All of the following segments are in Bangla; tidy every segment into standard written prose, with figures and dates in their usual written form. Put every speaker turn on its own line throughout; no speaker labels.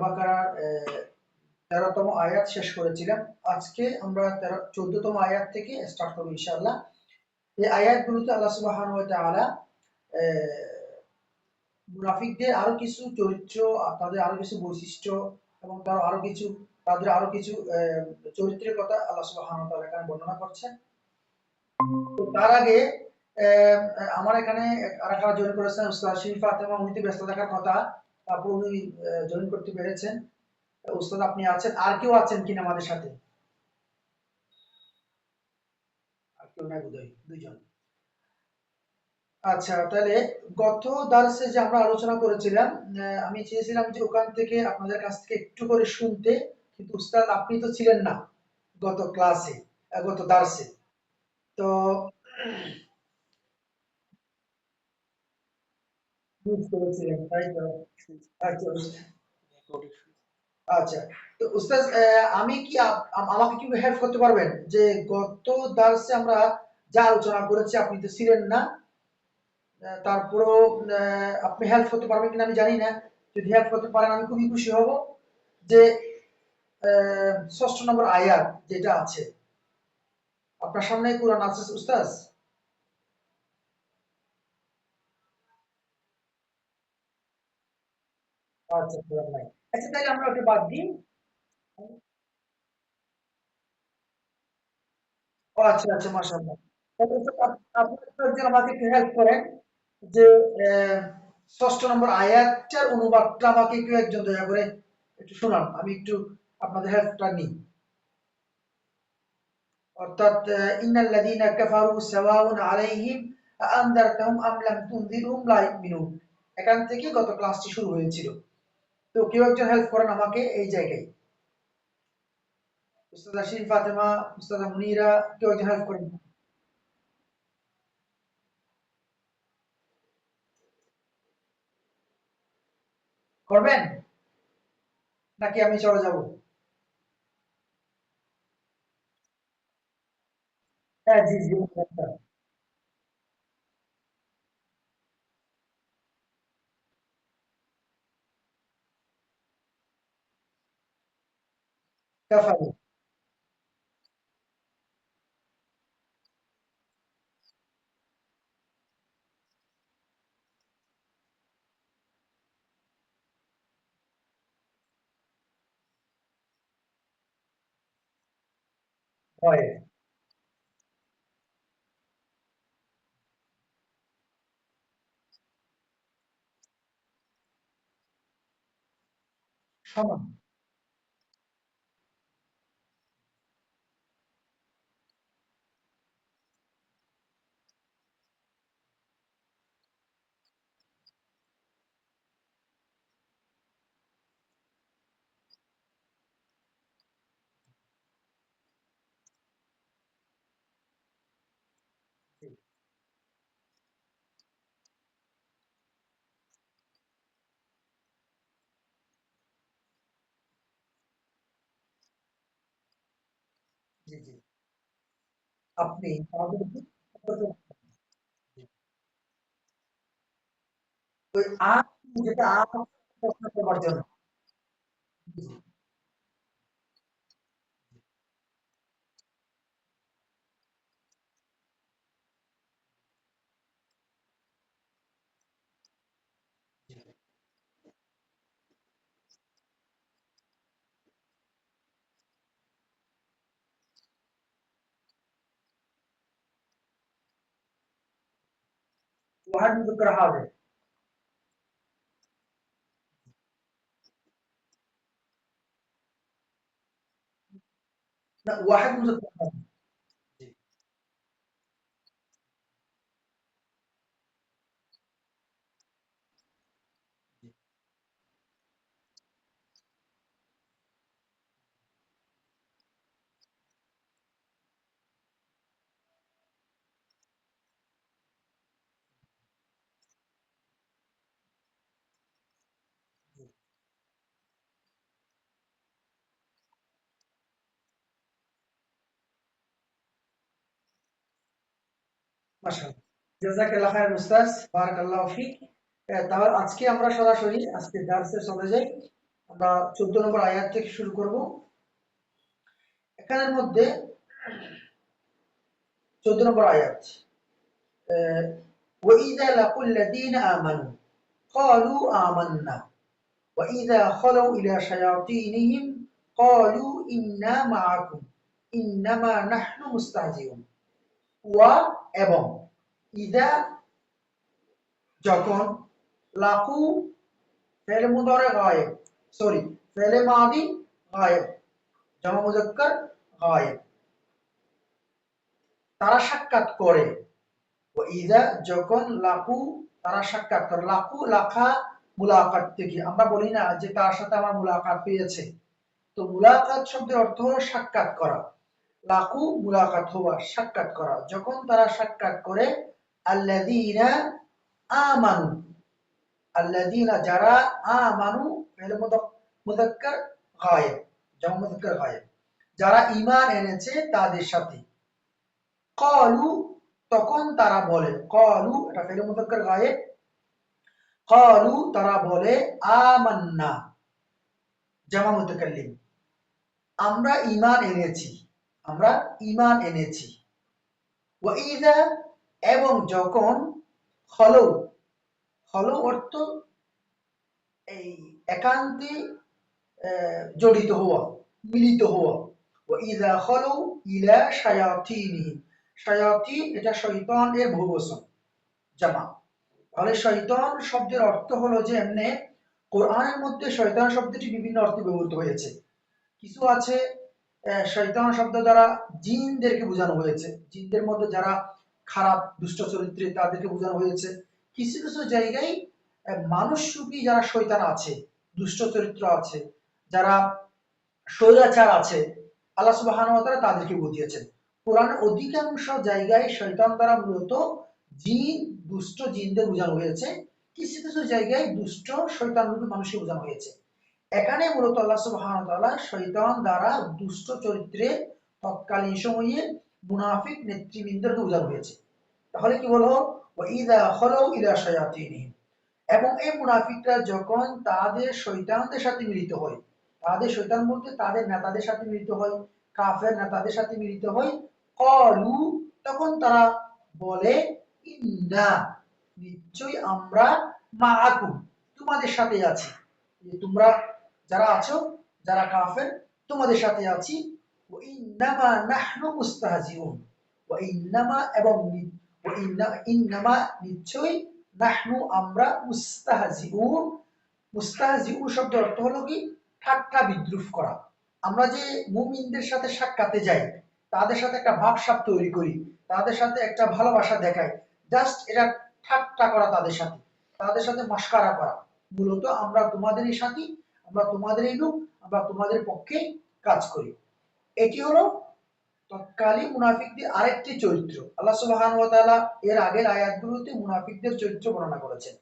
বাকারার 13তম আয়াত শেষ করেছিলাম। আজকে আমরা 14তম আয়াত থেকে স্টার্ট করব ইনশাআল্লাহ। এই আয়াতগুলোতে আল্লাহ সুবহানাহু ওয়া তাআলা মুনাফিকদের আরো কিছু চরিত্র, তাদের আরো কিছু বৈশিষ্ট্য এবং তাদের আরো কিছু চরিত্রের কথা আল্লাহ সুবহানাহু ওয়া তাআলা এখানে বর্ণনা করছেন। তো তার আগে আমার এখানে আরেকটা জয়েন করেছেন উস্তাদ শিরিফ ফাতেমা, উনি তো ব্যস্ত থাকার কথা, তারপর উনি জয়েন করতে পেরেছেন। উস্তাদ আপনি আছেন, আর কেউ আছেন কিনা আমাদের সাথে? আর কেউ নাই বোধহয়, দুইজন। আচ্ছা, তাহলে গত দার্সে যে আমরা আলোচনা করেছিলাম, আমি চেয়েছিলাম যে ওখান থেকে আপনাদের কাছ থেকে একটু করে শুনতে, কিন্তু উস্তাদ আপনি তো ছিলেন না গত ক্লাসে, গত দার্সে। তো মিস করেছিলেন, তাই তো? আচ্ছা আচ্ছা, তো উস্তাদ আমি কি আমাকে কি হেল্প করতে পারবেন যে গত দার্সে আমরা যা আলোচনা করেছি, আপনি তো ছিলেন না, তারপরেও আপনি হেল্প করতে পারবেন কিনা আমি জানি না। যদি হেল্প করতে পারেন আমি খুবই খুশি হব। যে 6 নম্বর আয়াত যেটা আছে আপনার সামনে, কোরআন আছে উস্তাদ? আচ্ছা, কোরআন নাই। আচ্ছা, তাহলে আমরা ওটা বাদ দিই। ও আচ্ছা আচ্ছা, মাশাআল্লাহ। তাহলে উস্তাদ আপনি একটু আমাকে একটু হেল্প করেন যে 6 নম্বর আয়াতটার অনুবাদটা আমাকে একটু একজন দয়া করে একটু শোনান, আমি একটু আপনাদের হেল্পটা নিই। অর্থাৎ ইন্নাল্লাযীনা কাফারু সাওয়াউন আলাইহিম আআনযারতাহুম আম লাম তুনযিরহুম লা ইউমিনুন। এখান থেকে গত ক্লাসটি শুরু হয়েছিল। তো কেউ একজন হেল্প করেন আমাকে এই জায়গায়। উস্তাদা শিরিন ফাতেমা, উস্তাদা মুনিরা, কেউ একজন হেল্প করেন। করবেন নাকি আমি চলে যাব? হ্যাঁ, জি জি, আচ্ছা। কাফারু। হয়। সমান। জি জি জি। আপনি আমাদের ওই আম, যেটা আম প্রশ্ন করবার জন্য। জি জি। ওয়াহাদ মুযাক্কার হাজির। না, ওয়াহাদ মুযাক্কার হাজির। জি জি। জি। মাশাআল্লাহ। জাযাকাল্লাহ খাইরান উস্তাদ, বারাকাল্লাহু ফিক। তাহলে আজকে আমরা সরাসরি আজকে দার্সে চলে যাই। আমরা 14 নম্বর আয়াত থেকে শুরু করব। এখানের মধ্যে 14 নম্বর আয়াত, وَإِذَا لَقُوا الَّذِينَ آمَنُوا قَالُوا آمَنَّا وَإِذَا خَلَوْا إِلَى شَيَاطِينِهِمْ قَالُوا إِنَّا مَعَكُمْ إِنَّمَا نَحْنُ مُسْتَهْزِئُونَ। ওয়া এবং, ইদা যখন, লাকু ফেলে মুদারে গায়েব, সরি ফেলে মাদি গায়েব, জামা মুজাক্কার গায়েব, তারা সাক্ষাৎ করে। ইদা যখন, লাকু তারা সাক্ষাৎ করে। লাকু লাখা মুলাকাত থেকে, আমরা বলি না যে তার সাথে আমার মুলাকাত হয়েছে, তো মুলাকাত শব্দের অর্থ হলো সাক্ষাৎ করা। লাকু মুলাকাত হওয়া, সাক্ষাৎ করা, যখন তারা সাক্ষাৎ করে। আল্লাযীনা আমানু, আল্লাযীনা যারা, আমানু ফেলে মুযাক্কার গায়েব, জামা মুযাক্কার গায়েব, যারা ঈমান এনেছে তাদের সাথে। ক্বালু তখন তারা বলে, ক্বালু এটা ফেলে মুযাক্কার গায়েব, ক্বালু তারা বলে, আমান্না জামা মুতাকাল্লিম আমরা ঈমান এনেছি, আমরা ঈমান এনেছি। ওয়া ইযা এবং যখন, খলউ, খলউ অর্থ এই একান্তে জড়িত হওয়া, মিলিত হওয়া। ওয়া ইযা খলউ ইলা শায়াতিনিহিম, শায়াতিন এটা শয়তানের বহুবচন জামা। তাহলে শয়তান শব্দের অর্থ হলো যে এমনি কোরআনের মধ্যে শয়তান শব্দটি বিভিন্ন অর্থে ব্যবহৃত হয়েছে। কিছু আছে শয়তান শব্দ দ্বারা জিনদেরকে বোঝানো হয়েছে, জিনদের মধ্যে যারা খারাপ দুষ্ট চরিত্রে তাদেরকে বোঝানো হয়েছে। কিছু কিছু জায়গায় মানুষরূপী যারা শয়তান আছে, দুষ্ট চরিত্র আছে, যারা স্বৈরাচার আছে, আল্লাহ সুবহানাহু ওয়া তাআলা তাদেরকে বুঝিয়েছেন। কোরআনের অধিকাংশ জায়গায় শয়তান দ্বারা মূলত জিন, দুষ্ট জিনদের বোঝানো হয়েছে। কিছু কিছু জায়গায় দুষ্ট শয়তানরূপী মানুষকে বোঝানো হয়েছে। এখানে মূলত আল্লাহ সুবহানাহু ওয়া তাআলা শয়তান দ্বারা দুষ্ট চরিত্রে তৎকালীন সময়ে মুনাফিক নেতৃবৃন্দকে বোঝানো হয়েছে। তাহলে কি বলো, ওয়াইদা খলাউ ইলা শায়াতিনিহিম, এবং এই মুনাফিকরা যখন তাদের শয়তানদের সাথে মিলিত হয়, তাদের শয়তান বলতে তাদের নেতাদের সাথে মিলিত হয়, কাফের নেতাদের সাথে মিলিত হয়, ক্বালু তখন তারা বলে, ইন্না নিশ্চয়ই আমরা, মাআকুম তোমাদের সাথে আছি, যে তোমরা যারা আছো, যারা কাফের তোমাদের সাথে আছি। ওয়া ইন্নামা নাহনু মুস্তাহজিউন, ওয়া ইন্নামা এবং, ওয়া ইন্নামা নিশ্চয়ই, নাহনু আমরা, মুস্তাহজিউন, মুস্তাহজিউন শব্দের অর্থ হলো কি ঠাট্টা বিদ্রুপ করা। আমরা যে মুমিনদের সাথে সাক্ষাতে যাই, তাদের সাথে একটা ভাবসাব তৈরি করি, তাদের সাথে একটা ভালোবাসা দেখাই, জাস্ট এটা ঠাট্টা করা, তাদের সাথে, তাদের সাথে মস্কারা করা। মূলত আমরা তোমাদেরই সাথী, আমরা তোমাদেরই লোক, আমরা তোমাদের পক্ষে কাজ করি। এটি হলো তৎকালীন মুনাফিকদের আরেকটি চরিত্র। আল্লাহ সুবহানাহু ওয়া তাআলা এর আগের আয়াতগুলোতে মুনাফিকদের চরিত্র বর্ণনা করেছেন।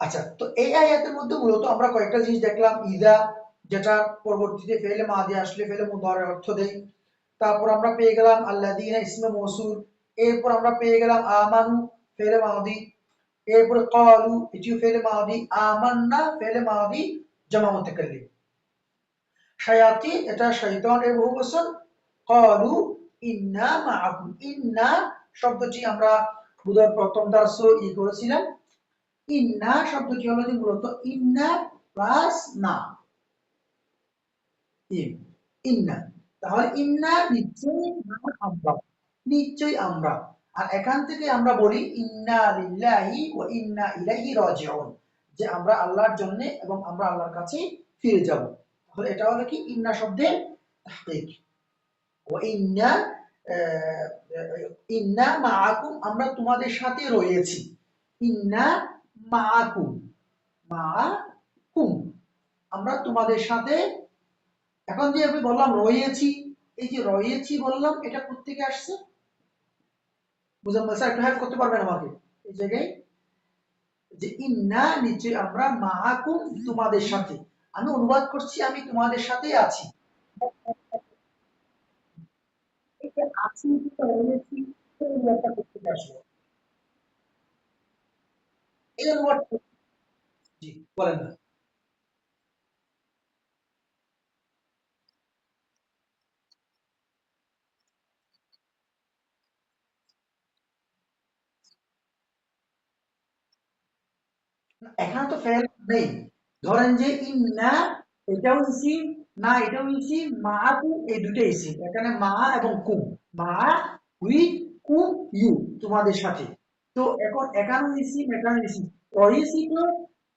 আচ্ছা, তো এই আয়াতের মধ্যে মূলত আমরা কয়েকটা জিনিস দেখলাম। ইদা যেটা পরবর্তীতে ফেলে মাদি আসলে ফেলে মুদারের অর্থ দেয়। তারপর আমরা পেয়ে গেলাম আল্লাযীনা ইসমে মৌসুল। এরপর আমরা পেয়ে গেলাম আমানু ফেলে মাদি। এরপর ক্বালু এটিও ফেলে মাদি। আমান্না ফেলে মাদি জামা মুতাকাল্লিম। শায়াতিন এটা শয়তানের বহুবচন। ক্বালু ইন্না মাআকুম, ইন্না শব্দটি আমরা বোধহয় প্রথম দার্সে করেছিলাম। ইন্না শব্দটি হলো যে মূলত ইন্না প্লাস না, ইন্না, তাহলে ইন্না নিশ্চয়ই, আমরা নিশ্চয়ই আমরা। আর এখান থেকে আমরা বলি ইন্না লিল্লাহি ওয়া ইন্না ইলাইহি রাজিউন, যে আমরা আল্লাহর জন্য এবং আমরা আল্লাহর কাছে ফিরে যাব। তাহলে এটা হলো কি ইন্না শব্দের তাহকিক। ওয়া ইন্না, ইন্না মাআকুম আমরা তোমাদের সাথে রয়েছি। ইন্না মাআকুম, মাআকুম আমরা তোমাদের সাথে। এখন যে আমি বললাম রয়েছি, এই যে রয়েছি বললাম, এটা কোত্থেকে আসছে? মুজাম্মেল স্যার একটু হেল্প করতে পারবেন আমাকে এই জায়গায়? যে ইন্না নিশ্চয়ই আমরা, মাআকুম তোমাদের সাথে, আমি অনুবাদ করছি আমি তোমাদের সাথে আছি। এই যে আছি যে রয়েছি, এই অনুবাদটা কোত্থেকে আসলো? এই অনুবাদ, জি বলেন না। এখানে তো ফেল নেই। ধরেন যে ইন্না এটাও ইসিম, না এটাও ইসিম, মা কুম এই দুটোই ইসিম। এখানে মা এবং কুম, মা উইথ কুম ইউ তোমাদের সাথে। তো এখন এখানেও ইসিম এখানেও ইসিম। অইসিম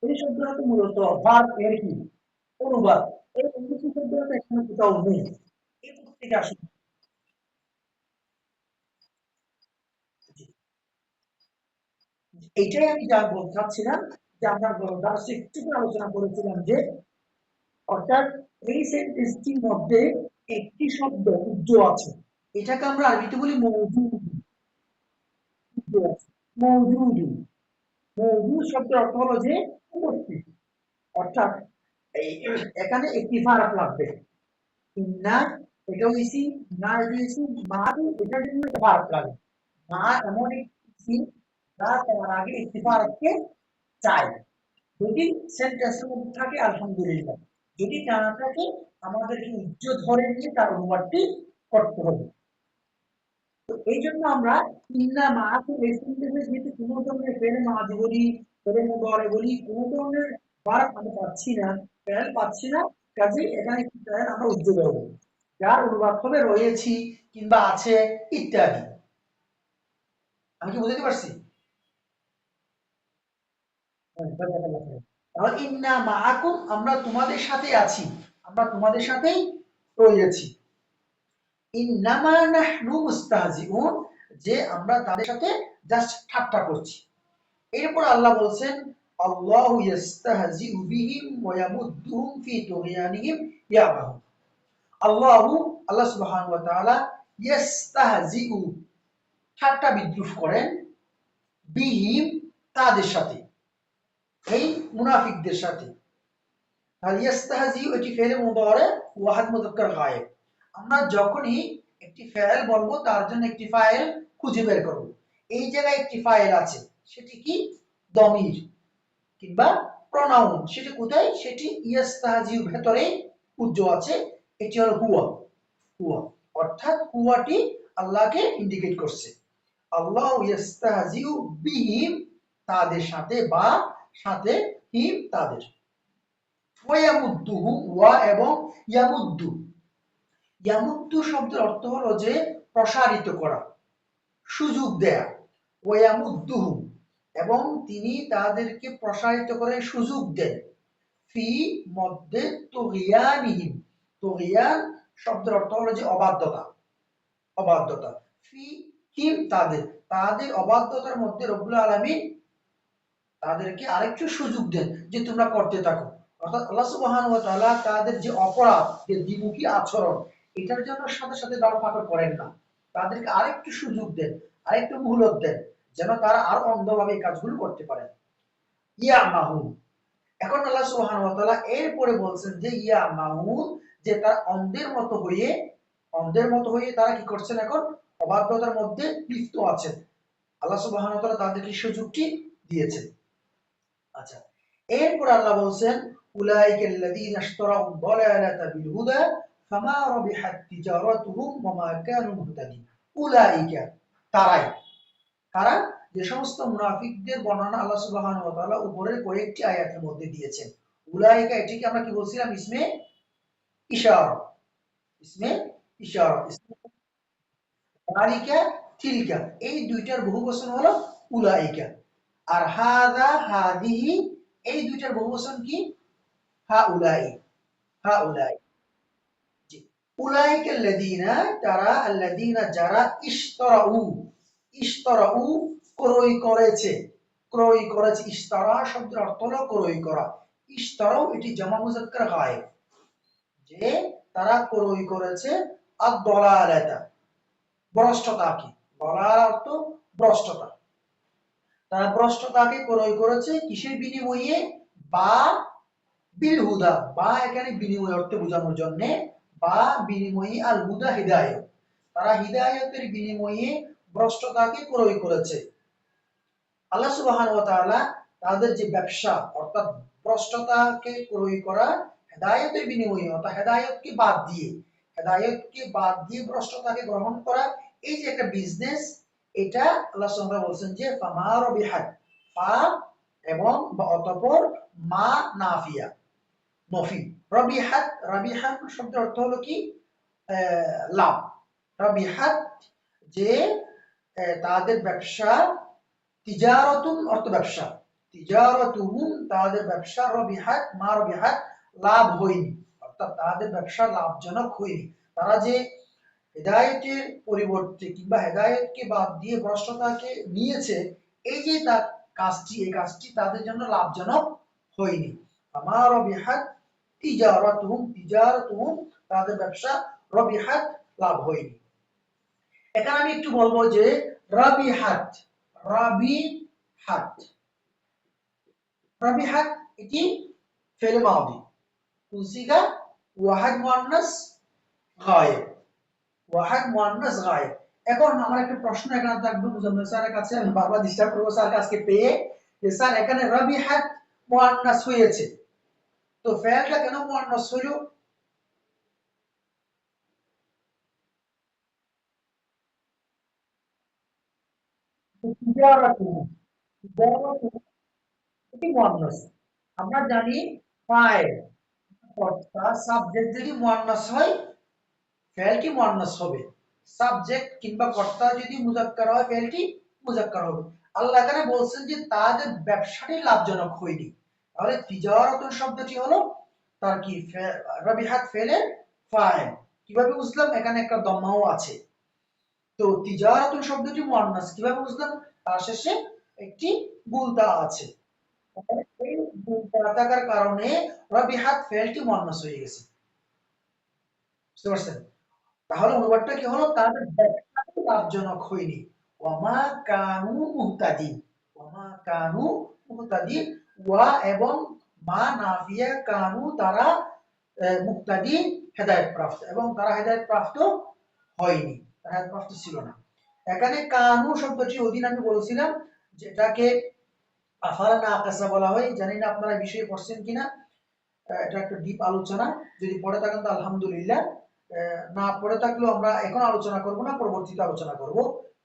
এই শব্দটা তো মূলত ভার্ব এর কি অনুবাদ। এই অনুবাদ শব্দটা তো এখানে কোথাও নেই। এই থেকে আসলে এইটাই আমি যা বলতে চাচ্ছিলাম, যে আমরা দার্সে একটু আলোচনা করেছিলাম যে অর্থাৎ এই সেন্টেন্সটির মধ্যে একটি শব্দ উজ্জ আছে, এটাকে আমরা আরবিতে বলি মওজুদ। মওজুদ মওজুদ শব্দের অর্থ হলো যে উপস্থিত। অর্থাৎ এই এখানে একটি ভার্ব লাগবে। ইন্না এটাও ইসিম, না এটাও ইসিম, মা এটার জন্য একটা ভার্ব লাগে। মা এমন একটি ইসিম যা তার আগে একটি ভার্বকে চায়। যদি সেন্টেন্সের মধ্যে থাকে আলহামদুলিল্লাহ, যদি না থাকে আমাদেরকে উচ্চ ধরে নিয়ে তার অনুবাদটি করতে হবে। তো এই জন্য আমরা ইন্না মাআকুম এই সেন্টেন্সে যেহেতু কোনো ধরনের ফেলে মাঝ বলি, ফেলে মুদারে বলি, কোনো ধরনের ভার্ব আমি পাচ্ছি না, ফেল পাচ্ছি না, কাজেই এখানে কি ফেল আমরা উজ্জ্ব করব, যার অনুবাদ হবে রয়েছি কিংবা আছে ইত্যাদি। আমি কি বুঝতে পারছি? হ্যাঁ, জাযাকাল্লাহ খাইর। তাহলে ইন্না মাআকুম আমরা তোমাদের সাথে আছি, আমরা তোমাদের সাথেই রয়েছি। ইন্নামা নাহনু মুস্তাহজিউন যে আমরা তাদের সাথে জাস্ট ঠাট্টা করছি। এরপর আল্লাহ বলছেন আল্লাহু ইস্তাহজিউ বিহিম ওয়া ইয়ামুদ্দুহুম ফি তুগয়ানিহিম ইয়ামাহুন। আল্লাহু আল্লাহ সুবহানাহু ওয়া তাআলা ইস্তাহজিউ ঠাট্টা বিদ্রুপ করেন বিহিম তাদের সাথে, এই মুনাফিকদের সাথে। তাহলে ইস্তাহজিউ এটি ফেলে মুদারে ওয়াহাদ মুযাক্কার গায়েব। আমরা যখনই একটি ফেল বলবো তার জন্য একটি ফাইল খুঁজে বের করব। এই জায়গায় একটি ফাইল আছে, সেটি কি দমির কিংবা প্রনাউন, সেটি কোথায়, সেটি ইস্তাহজিউ ভেতরে উজ্জ আছে, এটি হলো হুয়া। হুয়া অর্থাৎ হুয়াটি আল্লাহকে ইন্ডিকেট করছে। আল্লাহ ইস্তাহজিউ বিহিম তাদের সাথে, বা সাথে হিম তাদের। ওয়ায়ামুদ্দুহুম ওয়া এবং ইয়ামুদ্দু, ইয়ামুদ্দু শব্দের অর্থ হলো যে প্রসারিত করা, সুযোগ দেয়া। ওয়ায়ামুদ্দুহুম এবং তিনি তাদেরকে প্রসারিত করে সুযোগ দেন। ফি মধ্যে তুগয়ানিহিম, তুগয়ান শব্দের অর্থ হলো যে অবাধ্যতা, অবাধ্যতা। ফি হিম তাদের, তাদের অবাধ্যতার মধ্যে রব্বুল আলামিন তাদেরকে আরেকটু সুযোগ দেন যে তোমরা করতে থাকো। অর্থাৎ আল্লাহ সুবহানাহু ওয়া তাআলা তাদের যে অপরাধ, যে দ্বিমুখী আচরণ, এটার জন্য সাথে সাথে দাঁড় ফাঁকর করেন না, তাদেরকে আরেকটু সুযোগ দেন, আরেকটু মুহলত দেন, যেন তারা আরো অন্ধভাবে এই কাজগুলো করতে পারে। ইয়া মাহুন, এখন আল্লাহ সুবহানাহু ওয়া তাআলা এরপরে বলছেন যে ইয়া মাহুন যে তারা অন্ধের মতো হয়ে, অন্ধের মতো হয়ে তারা কি করছেন, এখন অবাধ্যতার মধ্যে লিপ্ত আছেন। আল্লাহ সুবহানাহু ওয়া তাআলা তাদেরকে সুযোগটি দিয়েছেন। আচ্ছা, এরপর আল্লাহ বলছেন উলাইকাল্লাযীনা ইশতারাউ দালালাতা বিল হুদা ফামা রাবিহাত তিজারাতুহুম ওয়া মা কানু মুহতাদিন। উলাইকা তারাই, কারা, যে সমস্ত মুনাফিকদের বর্ণনা আল্লাহ সুবহানাহু ওয়া তাআলা উপরের কয়েকটি আয়াতের মধ্যে দিয়েছেন। উলাইকা এটিকে আমরা কি বলছিলাম, ইসমে ইশারা, ইসমে ইশারা, যালিকা তিলকা এই দুইটার বহুবচন হলো উলাইকা। আর হাযা হাযিহি এই দুইটার বহুবচন কি হাউলাই, হাউলাই। জি, উলাইকাল্লাযীনা তারা, আল্লাযীনা যারা, ইশতারাউ, ইশতারাউ ক্রয় করেছে, ক্রয় করেছে। ইশতারা শব্দের অর্থ হলো ক্রয় করা। ইশতারাউ এটি জামা মুযাক্কার গায়েব, যে তারা ক্রয় করেছে আদ-দালালাতা ভ্রষ্টতাকে। দলাল অর্থ ভ্রষ্টতা। তারা ভ্রষ্টতাকে ক্রয় করেছে কিসের বিনিময়ে, বা বিল হুদা, বা এখানে বিনিময় অর্থে বোঝানোর জন্য, বা বিনিময়ে আল হুদা হিদায়ত, তারা হিদায়তের বিনিময়ে ভ্রষ্টতাকে ক্রয় করেছে। আল্লাহ সুবহানাহু ওয়া তাআলা তাদের যে ব্যবসা, অর্থাৎ ভ্রষ্টতাকে ক্রয় করা হেদায়েতের বিনিময়ে, অর্থাৎ হেদায়েতকে বাদ দিয়ে, হেদায়েতকে বাদ দিয়ে ভ্রষ্টতাকে গ্রহণ করা, এই যে একটা বিজনেস, এটা আল্লাহ সুবহানাহু ওয়া তাআলা বলছেন যে ফামা রাবিহাত, ফা এবং অতঃপর মা নাফিয়া নফি। রবিহাত, রবিহাত শব্দের অর্থ হলো কি লাভ। রবিহাত যে তাদের ব্যবসা, তিজারাতুন অর্থ ব্যবসা, তিজারাতুহুম তাদের ব্যবসা, রবিহাত মা রবিহাত লাভ হয়নি, অর্থাৎ তাদের ব্যবসা লাভজনক হয়নি। তারা যে হেদায়েতের পরিবর্তে কিংবা হেদায়েতকে বাদ দিয়ে ভ্রষ্টতাকে নিয়েছে, এই যে তার কাজটি, এই কাজটি তাদের জন্য লাভজনক হয়নি। মা রবিহাত তিজারাতুহুম, তিজারাতুহুম তাদের ব্যবসা, রবিহাত লাভ হয়নি। এখানে আমি একটু বলবো যে রাবিহাত, রাবিহাত, রাবিহাত এটি ফেলে মাউদি কুসিগা ওয়াহিদ মুআন্নাস গায়েব, ওয়াহিদ মুআন্নাস গায়েব। এখন আমার একটা প্রশ্ন এখানে থাকবে মুজাম্মেল স্যারের কাছে, আমি বারবার ডিস্টার্ব করবো স্যারকে আজকে পেয়ে, যে স্যার এখানে রাবিহাত মুআন্নাস হয়েছে, তো ফেলটা কেন মুআন্নাস হলো? তিজারাতুহুম, তিজারাতুহুম এটি মুআন্নাস। আমরা জানি ফাইল কর্তা সাবজেক্ট যদি মুআন্নাস হয় ফেলটি মুআন্নাস হবে, সাবজেক্ট কিংবা কর্তা যদি মুযাক্কার হয় ফেলটি মুযাক্কার হবে। আল্লাহ এখানে বলছেন যে তাদের ব্যবসাটি লাভজনক হয়নি, তাহলে তিজারাতুন শব্দটি হলো তার কি রাবিহাত ফেলের ফাইল। কিভাবে বুঝলাম? এখানে একটা দম্মাও আছে। তো তিজারাতুন শব্দটি মুআন্নাস কিভাবে বুঝলাম? তার শেষে একটি গুলতা আছে, এই গুলতা থাকার কারণে রাবিহাত ফেলটি মুআন্নাস হয়ে গেছে। বুঝতে পারছেন? তাহলে অনুবাদটা কি হলো? তাদের ব্যবসাটি লাভজনক হয়নি। ওয়ামা কানু মুহতাদিন, ওয়ামা কানু মুহতাদিন, ওয়া এবং মা নাফিয়া কানু তারা মুহতাদিন হেদায়েত প্রাপ্ত, এবং তারা হেদায়েত প্রাপ্ত হয়নি, তারা হেদায়েত প্রাপ্ত ছিল না। এখানে কানু শব্দটি ওদিন আমি বলেছিলাম যেটাকে আফালা নাকাসা বলা হয়, জানি না আপনারা এই বিষয়ে পড়ছেন কিনা। এটা একটা ডিপ আলোচনা, যদি পড়ে থাকেন তো আলহামদুলিল্লাহ, না পড়ে থাকলেও আমরা এখন আলোচনা করব না, পরবর্তীতে আলোচনা করব।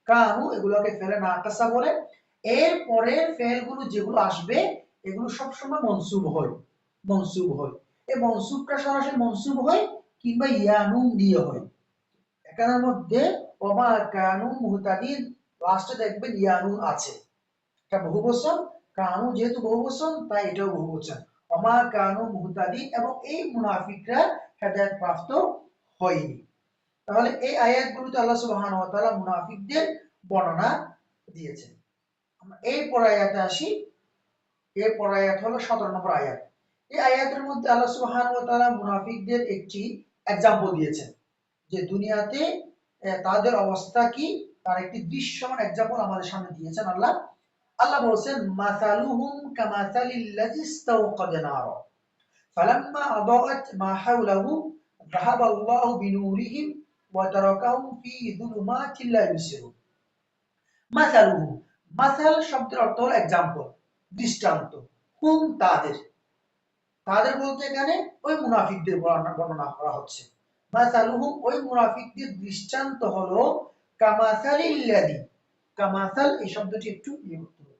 কানু এগুলোকে ফেলে নাকাসা বলে। এর পরের ফেলগুলো যেগুলো আসবে এগুলো সবসময় মনসুব হয়, মনসুব হয়। এই মনসুবটা সরাসরি মনসুব হয় কিংবা ইয়ানুন দিয়ে হয়। এখানের মধ্যে ওমা কানু মুহতাদিন লাস্টে দেখবেন ইয়ানুন আছে, এটা বহুবচন, কানু যেহেতু বহুবচন তাই এটাও বহুবচন। ওমা কানু মুহতাদিন, এবং এই মুনাফিকরা হেদায়েত প্রাপ্ত হয়নি। তাহলে এই আয়াতগুলোতে আল্লাহ সুবহানাহু ওয়া তাআলা মুনাফিকদের বর্ণনা দিয়েছেন। আমরা এরপর আয়াতে আসি। এরপর আয়াত হলো 17 নম্বর আয়াত। এই আয়াতের মধ্যে আল্লাহ সুবহানাহু ওয়া তাআলা মুনাফিকদের একটি एग्जांपल দিয়েছেন যে দুনিয়াতে তাদের অবস্থা কি, তার একটি দৃশ্যমান एग्जांपल আমাদের সামনে দিয়েছেন আল্লাহ। আল্লাহ বলেন মাসালুহুম কামাসালিল্লাযী ইসতাওকাদা নারা ফালাম্মা আদাআত মা হাওলাহু যাহাবাল্লাহু বিনুরিহিম ওয়া তারাকাহুম ফি যুলুমাতিন লা ইউবসিরুন। মাসালুহুম, মাসাল শব্দের অর্থ হলো एग्जांपल, দৃষ্টান্ত। হুম তাদের, তাদের বলতে এখানে ওই মুনাফিকদের বর্ণনা করা হচ্ছে। মাসালুহুম ওই মুনাফিকদের দৃষ্টান্ত হলো কামাসালিল্লাযী, কামাসাল এই শব্দটি একটু করতে হবে।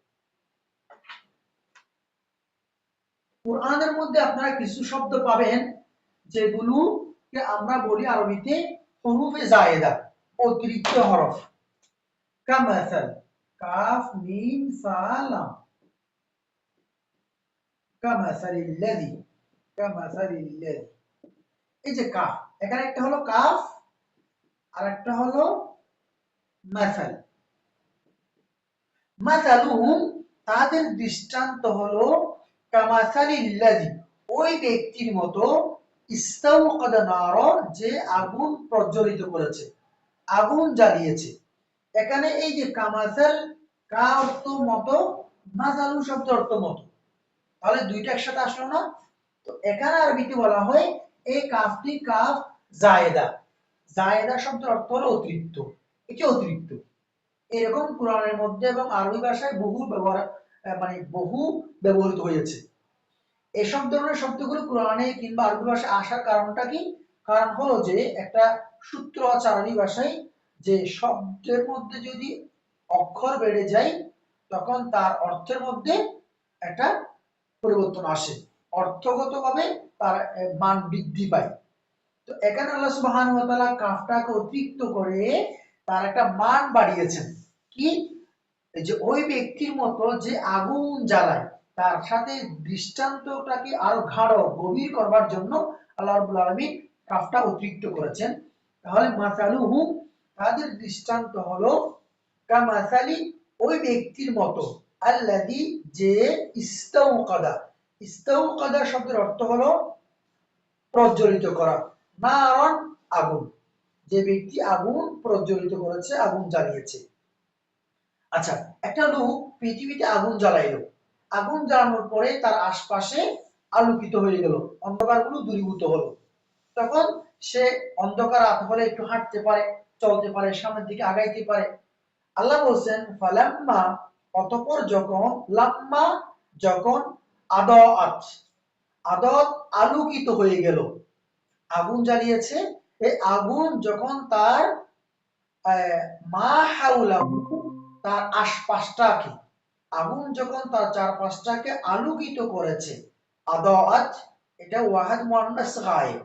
কোরআনের মধ্যে আপনারা কিছু শব্দ পাবেন যেগুলোকে আমরা বলি আরবিতে হুরুফে জায়েদা, অতিরিক্ত হরফ। কামাসাল, কাফ মিম সা লাম, কামাসালিল্লাযী, কামাসালিল্লাযী। এই যে কাফ, এখানে একটা হলো কাফ আর একটা হলো মাসাল। মাসালুহুম তাদের দৃষ্টান্ত হলো কামাসালিল্লাযী ওই ব্যক্তির মতো ইস্তাওকাদা নারা যে আগুন প্রজ্বলিত করেছে, আগুন জ্বালিয়েছে। এখানে এই যে কামাসাল, কা অর্থ মতো, মাসালু শব্দ অর্থ মতো, তাহলে দুইটা একসাথে আসলো না? তো এখানে আরবিতে বলা হয় এই কাফটি কাফ জায়েদা, জায়েদা শব্দের অর্থ হলো অতিরিক্ত, এটি অতিরিক্ত। এরকম কোরআনের মধ্যে এবং আরবি ভাষায় বহু ব্যবহার, মানে বহু ব্যবহৃত হয়েছে। এসব ধরনের শব্দগুলো কোরআনে কিংবা আরবি ভাষায় আসার কারণটা কি? কারণ হলো যে একটা সূত্র আছে আরবি ভাষায়, যে শব্দের মধ্যে যদি অক্ষর বেড়ে যায় তখন তার অর্থের মধ্যে একটা পরিবর্তন আসে, অর্থগতভাবে তার মান বৃদ্ধি পায়। তো এখানে আল্লাহ সুবহানাহু ওয়া তাআলা কাফটাকে অতিরিক্ত করে তার একটা মান বাড়িয়েছেন। কি? এই যে ওই ব্যক্তির মতো যে আগুন জ্বালায়, তার সাথে দৃষ্টান্তটাকে আরো গাঢ় গভীর করবার জন্য আল্লাহ রাব্বুল আলামিন কাফটা অতিরিক্ত করেছেন। তাহলে মাসালুহু, তাদের দৃষ্টান্ত হলো কামাসালি, ওই ব্যক্তির মতো, আল্লাযী, যে ইস্তাউকাদা, ইস্তাউকাদা শব্দের অর্থ হলো প্রজ্বলিত করা, নারন, আগুন, যে ব্যক্তি আগুন প্রজ্বলিত করেছে, আগুন জ্বালিয়েছে। আচ্ছা, একটা লোক পৃথিবীতে আগুন জ্বালাইলো, আগুন জ্বালানোর পরে তার আশপাশে আলোকিত হয়ে গেল, অন্ধকারগুলো দূরীভূত হলো। তখন সে অন্ধকার রাত হলে একটু হাঁটতে পারে, চলতে পারে, সামনের দিকে আগাইতে পারে। আল্লাহ বলছেন ফালাম্মা, অতঃপর যখন, লাম্মা, যখন, আদাআত, আদাত, আলোকিত হয়ে গেল, আগুন জ্বালিয়েছে, এই আগুন যখন তার মা হাউলাহু, তার আশপাশটাকে, আগুন যখন তার চারপাশটাকে আলোকিত করেছে, আদাআত, এটা ওয়াহিদ মুআন্নাস গায়েব।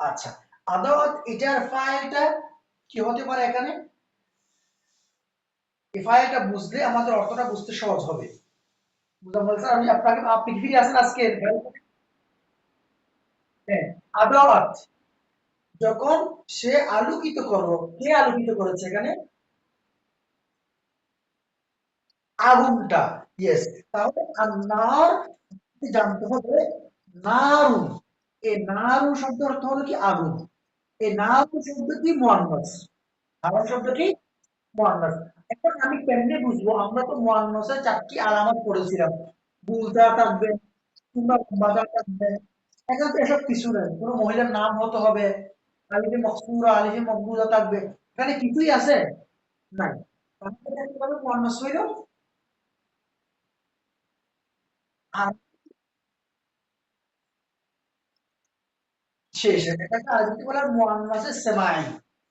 আচ্ছা, আদাওয়াত, এটার ফাইলটা কি হতে পারে এখানে? এই ফাইলটা বুঝলে আমাদের অর্থটা বুঝতে সহজ হবে। মুজাম্মেল স্যার, আমি আপনাকে, আপনি কি ফিরে আছেন আজকে? হ্যাঁ, আদাওয়াত, যখন সে আলোকিত করলো, কে আলোকিত করেছে এখানে? আগুনটা। ইয়েস। তাহলে আন্নার জানতে হবে, নারু, এই নারু শব্দ অর্থ হলো কি? আগুন। এই নারু শব্দটি মুআন্নাস, নারু শব্দটি মুআন্নাস। এখন আমি কেমনে বুঝবো? আমরা তো মুআন্নাসের ৪টি আলামত পড়েছিলাম, বুলতা থাকবে কিংবা বাদা থাকবে। এখানে তো এসব কিছু নেই, কোনো মহিলার নাম হতে হবে, আলিফে মকসুরা, আলিফে মকবুজা থাকবে, এখানে কিছুই আছে নাই। তাহলে এটা কিভাবে মুআন্নাস হইল? আর শেষ, এটাকে আরবিতে বলা হয় মুআন্নাসে সেমাই।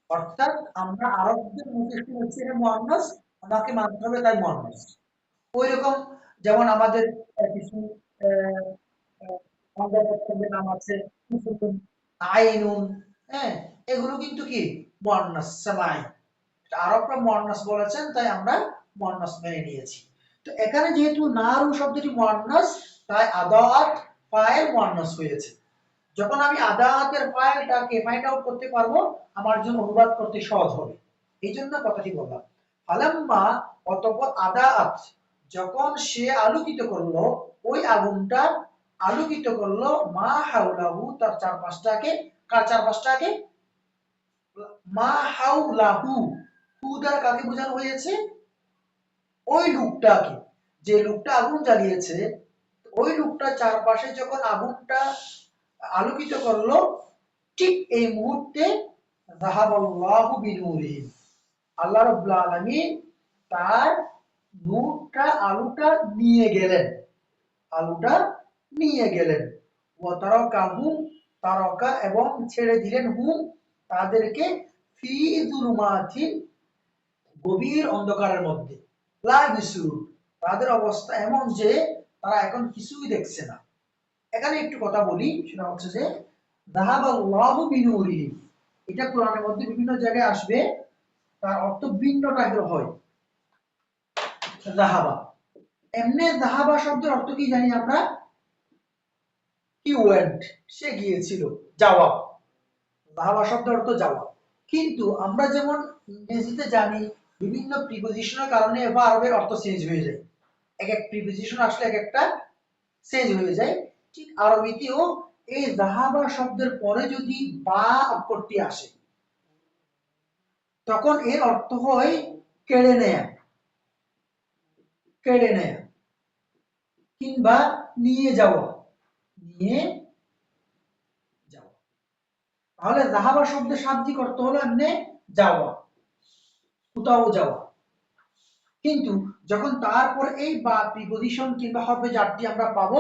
অর্থাৎ আমরা আরবদের মুখে শুনেছি এটা মুআন্নাস, আমাকে মানতে হবে তাই মুআন্নাস। ওইরকম, যেমন আমাদের কিছু আহ, আহ, অঙ্গপ্রত্যঙ্গের নাম আছে, কুসুম, আইনুন, হ্যাঁ, এগুলো কিন্তু কি? মুআন্নাস সামাই। আরবরা মুআন্নাস বলেছেন, তাই আমরা মুআন্নাস মেনে নিয়েছি। তো এখানে যেহেতু নারু শব্দটি মুআন্নাস, তাই আদাত ফাইল মুআন্নাস হয়েছে। যখন আমি আদাতের ফাইলটাকে ফাইন্ড আউট করতে পারবো, আমার জন্য অনুবাদ করতে সহজ হবে। এই জন্য কথাটি বললাম। ফালাম্মা, অতঃপর, আদাআত, যখন সে আলোকিত করলো, ওই আগুনটা আলোকিত করলো, মা হাউলাহু, তার চারপাশটাকে। কার চারপাশটাকে? মা হাউলাহু, হু দ্বারা কাকে বোঝানো হয়েছে? ওই লোকটাকে, যে লোকটা আগুন জ্বালিয়েছে, ওই লোকটা চারপাশে যখন আগুনটা আলোকিত করলো, ঠিক এই মুহূর্তে যাহাবাল্লাহু বিনূরিহিম, আল্লাহ রাব্বুল আলামিন তার নূরটা, আলোটা নিয়ে গেলেন, আলোটা নিয়ে গেলেন। ওয়া তারাকাহুম, তারাকা, এবং ছেড়ে দিলেন, হুম, তাদেরকে, ফি যুলুমাতিন, গভীর অন্ধকারের মধ্যে, লা ইবসিরুন, তাদের অবস্থা এমন যে তারা এখন কিছুই দেখছে না। এখানে একটু কথা বলি, সেটা হচ্ছে যে যাহাবাল্লাহু বিনূরিহিম, এটা কোরআনের মধ্যে বিভিন্ন জায়গায় আসবে, তার অর্থ ভিন্ন টাইপের হয়। যাহাবা, এমনি যাহাবা শব্দের অর্থ কি জানি আমরা? হি ওয়েন্ট, সে গিয়েছিল, যাওয়া। যাহাবা শব্দের অর্থ যাওয়া। কিন্তু আমরা যেমন ইংরেজিতে জানি, বিভিন্ন প্রিপোজিশনের কারণে ভার্বের অর্থ চেঞ্জ হয়ে যায়, এক এক প্রিপোজিশন আসলে এক একটা চেঞ্জ হয়ে যায়। ঠিক আরবিতেও এই যাহাবা শব্দের পরে যদি বা অক্ষরটি আসে, তখন এর অর্থ হয় কেড়ে নেয়া, কেড়ে নেয়া, কিংবা নিয়ে যাওয়া, নিয়ে যাওয়া। তাহলে যাহাবা শব্দের শাব্দিক অর্থ হলো এমনি যাওয়া, কোথাও যাওয়া। কিন্তু যখন তারপর এই বা প্রিপজিশন কিংবা হরফে জারটি আমরা পাবো,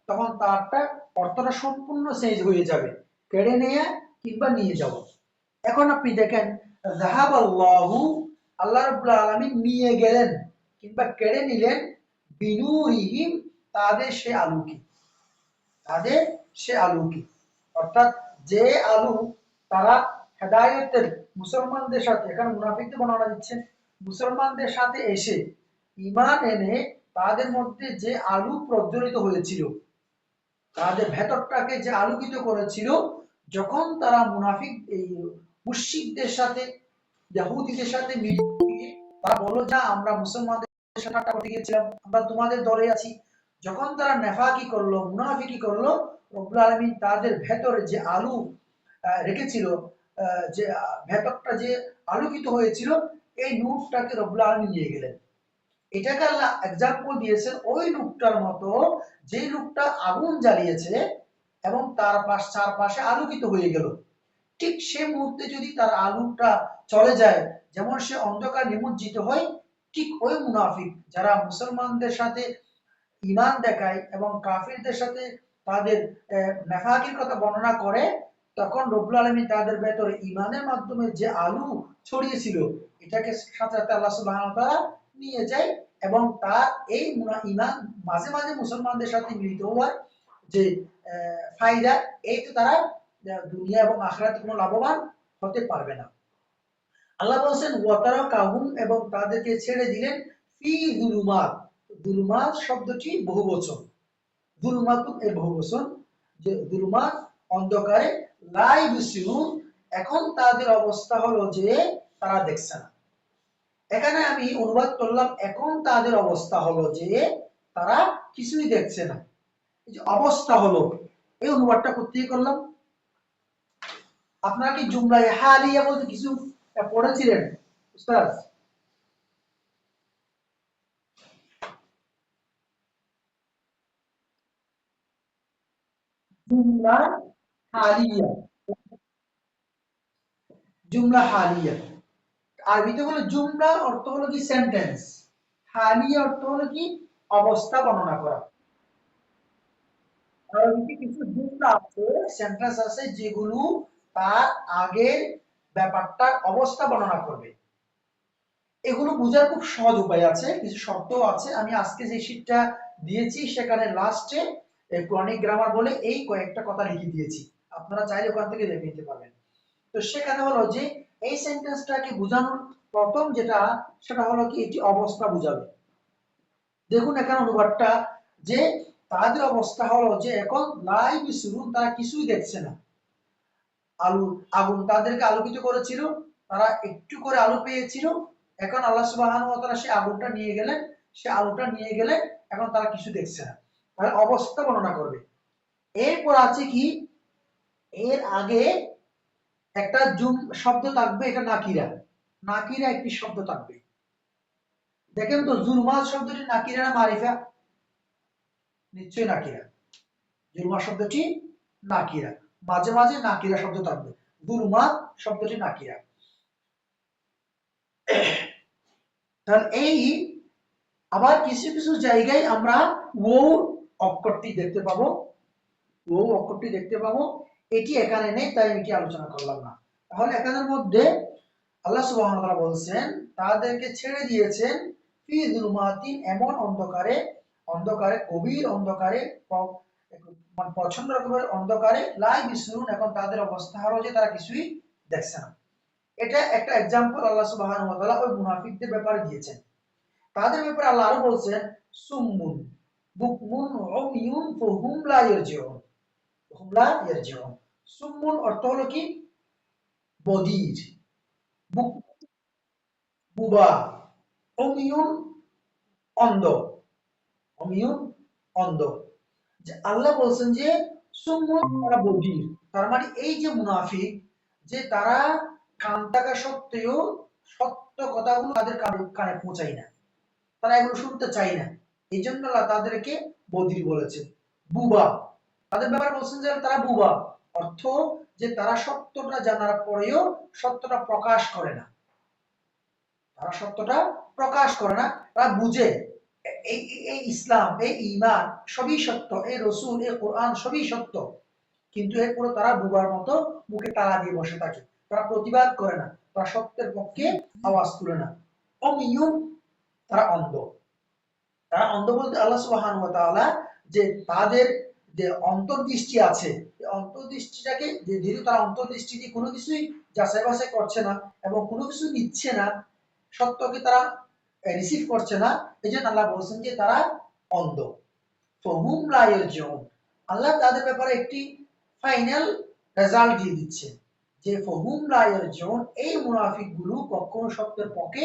তখন তারটা অর্থটা সম্পূর্ণ চেঞ্জ হয়ে যাবে, কেড়ে নেয়া কিংবা নিয়ে যাওয়া। এখন আপনি দেখেন, যাহাবাল্লাহু, আল্লাহ রাব্বুল আলামিন নিয়ে গেলেন কিংবা কেড়ে নিলেন, বিনূরিহিম, তাদের সে আলু কি, তাদের সে আলু কি, অর্থাৎ যে আলু তারা হেদায়েতের মুসলমানদের সাথে, এখানে মুনাফিকদের বর্ণনা দিচ্ছেন, মুসলমানদের সাথে এসে ঈমান এনে তাদের মধ্যে যে আলু প্রজ্বলিত হয়েছিল, তাদের ভেতরটাকে যে আলোকিত করেছিল, যখন তারা মুনাফিক এই মুশরিকদের সাথে, ইহুদিদের সাথে মিলে তারা বলল যে আমরা মুসলমানদের সাথে ঠাট্টা করতে গিয়েছিলাম, আমরা তোমাদের দলে আছি, যখন তারা নেফাকি করলো, মুনাফিকি করলো, রব্বুল আলামিন তাদের ভেতরে যে আলু রেখেছিল, যে ভেতরটা যে আলোকিত হয়েছিল, এই নূরটাকে রব্বুল আলামিন নিয়ে গেলেন। এটাকে আল্লাহ এক্সাম্পল দিয়েছেন ওই লোকটার মতো, যে লোকটা আগুন জ্বালিয়েছে এবং তার চারপাশে আলোকিত হয়ে গেল। ঠিক সে মুহূর্তে যদি তার আলোটা চলে যায়, যেমন সে অন্ধকার নিমজ্জিত হয়, ঠিক ওই মুনাফিক যারা মুসলমানদের সাথে ঈমান দেখায় এবং কাফিরদের সাথে তাদের নেফাকির কথা বর্ণনা করে, তখন রব্বুল আলামিন তাদের ভেতরে ঈমানের মাধ্যমে যে আলো ছড়িয়েছিল, এটাকে সাথে সাথে আল্লাহ সুবহানাহু ওয়া তাআলা নিয়ে যায় এবং তার এই ঈমান মাঝে মাঝে মুসলমানদের সাথে মিলিত হওয়ার যে ফায়দা, এই তো তারা দুনিয়া এবং আখিরাতে কোনো লাভবান হতে পারবে না। আল্লাহ বলছেন ওয়াতারা কাহুম, এবং তাদেরকে ছেড়ে দিলেন ফি যুলুমাত। যুলুমাত শব্দটি বহুবচন, যুলুমাতুন এর বহুবচন, যে যুলুমাত অন্ধকারে, লা ইউবসিরুন, এখন তাদের অবস্থা হলো যে তারা দেখছে না। এখানে আমি অনুবাদ করলাম এখন তাদের অবস্থা হলো যে তারা কিছুই দেখছে না। এই যে অবস্থা হলো, এই অনুবাদটা কোথায় করলাম? আপনারা কি জুমলায়ে হালিয়া বলতে কিছু পড়েছিলেন উস্তাদ? জুমলা হালিয়া, জুমলা হালিয়া আরবিতে হলো জুমলা, অর্থ হলো কি সেন্টেন্স, হালিয়া অর্থ হলো কি অবস্থা বর্ণনা করা। আরবিতে কিছু জুমলা আছে, সেন্টেন্স আছে, যেগুলো তার আগের ব্যাপারটার অবস্থা বর্ণনা করবে। এগুলো বোঝার খুব সহজ উপায় আছে, কিছু শব্দ আছে, আমি আজকে যে শীটটা দিয়েছি সেখানে লাস্টে ক্রনিক গ্রামার বলে এই কয়েকটা কথা লিখে দিয়েছি, আপনারা চাইলে ওখান থেকে দেখে নিতে পারবেন। তো সেখানে হলো যে এই সেন্টেন্সটাকে বোঝানোর প্রথম যেটা, সেটা হলো কি এটি অবস্থা বোঝাবে। দেখুন এখানে অনুবাদটা, যে তাদের অবস্থা হলো যে এখন লাইভ শুরু, তারা কিছুই দেখছে না। আলু আগুন তাদেরকে আলোকিত করেছিল, তারা একটু করে আলো পেয়েছিল, এখন আল্লাহ সুবহানাহু ওয়া তাআলা সেই আগুনটা নিয়ে গেলেন, সে আলোটা নিয়ে গেলেন, এখন তারা কিছু দেখছে না। তাহলে অবস্থা বর্ণনা করবে। এরপর আছে কি, এর আগে একটা জুম শব্দ থাকবে, এটা নাকিরা, নাকিরা একটি শব্দ থাকবে। দেখেন তো জুলমাত শব্দটি নাকিরা না মারিফা? নিশ্চয়ই নাকিরা। জুলমাত শব্দটি নাকিরা, মাঝে মাঝে নাকিরা শব্দ থাকবে, জুলমাত শব্দটি নাকিরা। তাহলে এই আবার কিছু কিছু জায়গায় আমরা ও অক্ষরটি দেখতে পাবো, ও অক্ষরটি দেখতে পাবো, এটি এখানে নেই তাই এটি আলোচনা করলাম না। তাহলে এখানের মধ্যে আল্লাহ সুবহানাহু ওয়া তাআলা বলছেন তাদেরকে ছেড়ে দিয়েছেন ফি যুলুমাতিন, এমন অন্ধকারে, অন্ধকারে গভীর অন্ধকারে, মানে প্রচন্ড রকমের অন্ধকারে, লা ইউবসিরুন, এখন তাদের অবস্থা হলো যে তারা কিছুই দেখছে না। এটা একটা এক্সাম্পল আল্লাহ সুবহানাহু ওয়া তাআলা ওই মুনাফিকদের ব্যাপারে দিয়েছেন। তাদের ব্যাপারে আল্লাহ আরো বলছেন সুম্মুন বুকমুন উমিয়ুন ফাহুম লা ইয়ারজিউন, ফাহুম লা ইয়ারজিউন। সুম্মুন অর্থ হলো কি বধির, বুক বুবা, উমিয়ুন অন্ধ, উমিয়ুন অন্ধ। যে আল্লাহ বলছেন যে সুম্মুন, তারা বধির, তার মানে এই যে মুনাফিক, যে তারা কান থাকা সত্ত্বেও সত্য কথাগুলো তাদের কানে কানে পৌঁছায় না, তারা এগুলো শুনতে চায় না, এই জন্য আল্লাহ তাদেরকে বধির বলেছেন। বুবা, তাদের ব্যাপারে বলছেন যে তারা বুবা, অর্থ যে তারা সত্যটা জানার পরেও সত্যটা প্রকাশ করে না, তারা সত্যটা প্রকাশ করে না, তারা বুঝে এই এই ইসলাম, এই ঈমান সবই সত্য, এই রসুল, এই কোরআন সবই সত্য, কিন্তু এরপরে তারা বুবার মতো মুখে তালা দিয়ে বসে থাকে, তারা প্রতিবাদ করে না, তারা সত্যের পক্ষে আওয়াজ তুলে না। অমিয়ুন, তারা অন্ধ। তারা অন্ধ বলতে আল্লাহ সুবহানাহু ওয়া তাআলা যে তাদের যে অন্তর্দৃষ্টি আছে, এই অন্তর্দৃষ্টিটাকে যে যেহেতু তারা অন্তর্দৃষ্টি দিয়ে কোনো কিছুই যাচাই বাছাই করছে না এবং কোনো কিছু নিচ্ছে না, সত্যকে তারা রিসিভ করছে না, এই জন্য আল্লাহ বলছেন যে তারা অন্ধ। ফাহুম লা ইয়ারজিউন, আল্লাহ তাদের ব্যাপারে একটি ফাইনাল রেজাল্ট দিয়ে দিচ্ছে যে ফাহুম লা ইয়ারজিউন, এই মুনাফিকগুলো কখনো সত্যের পথে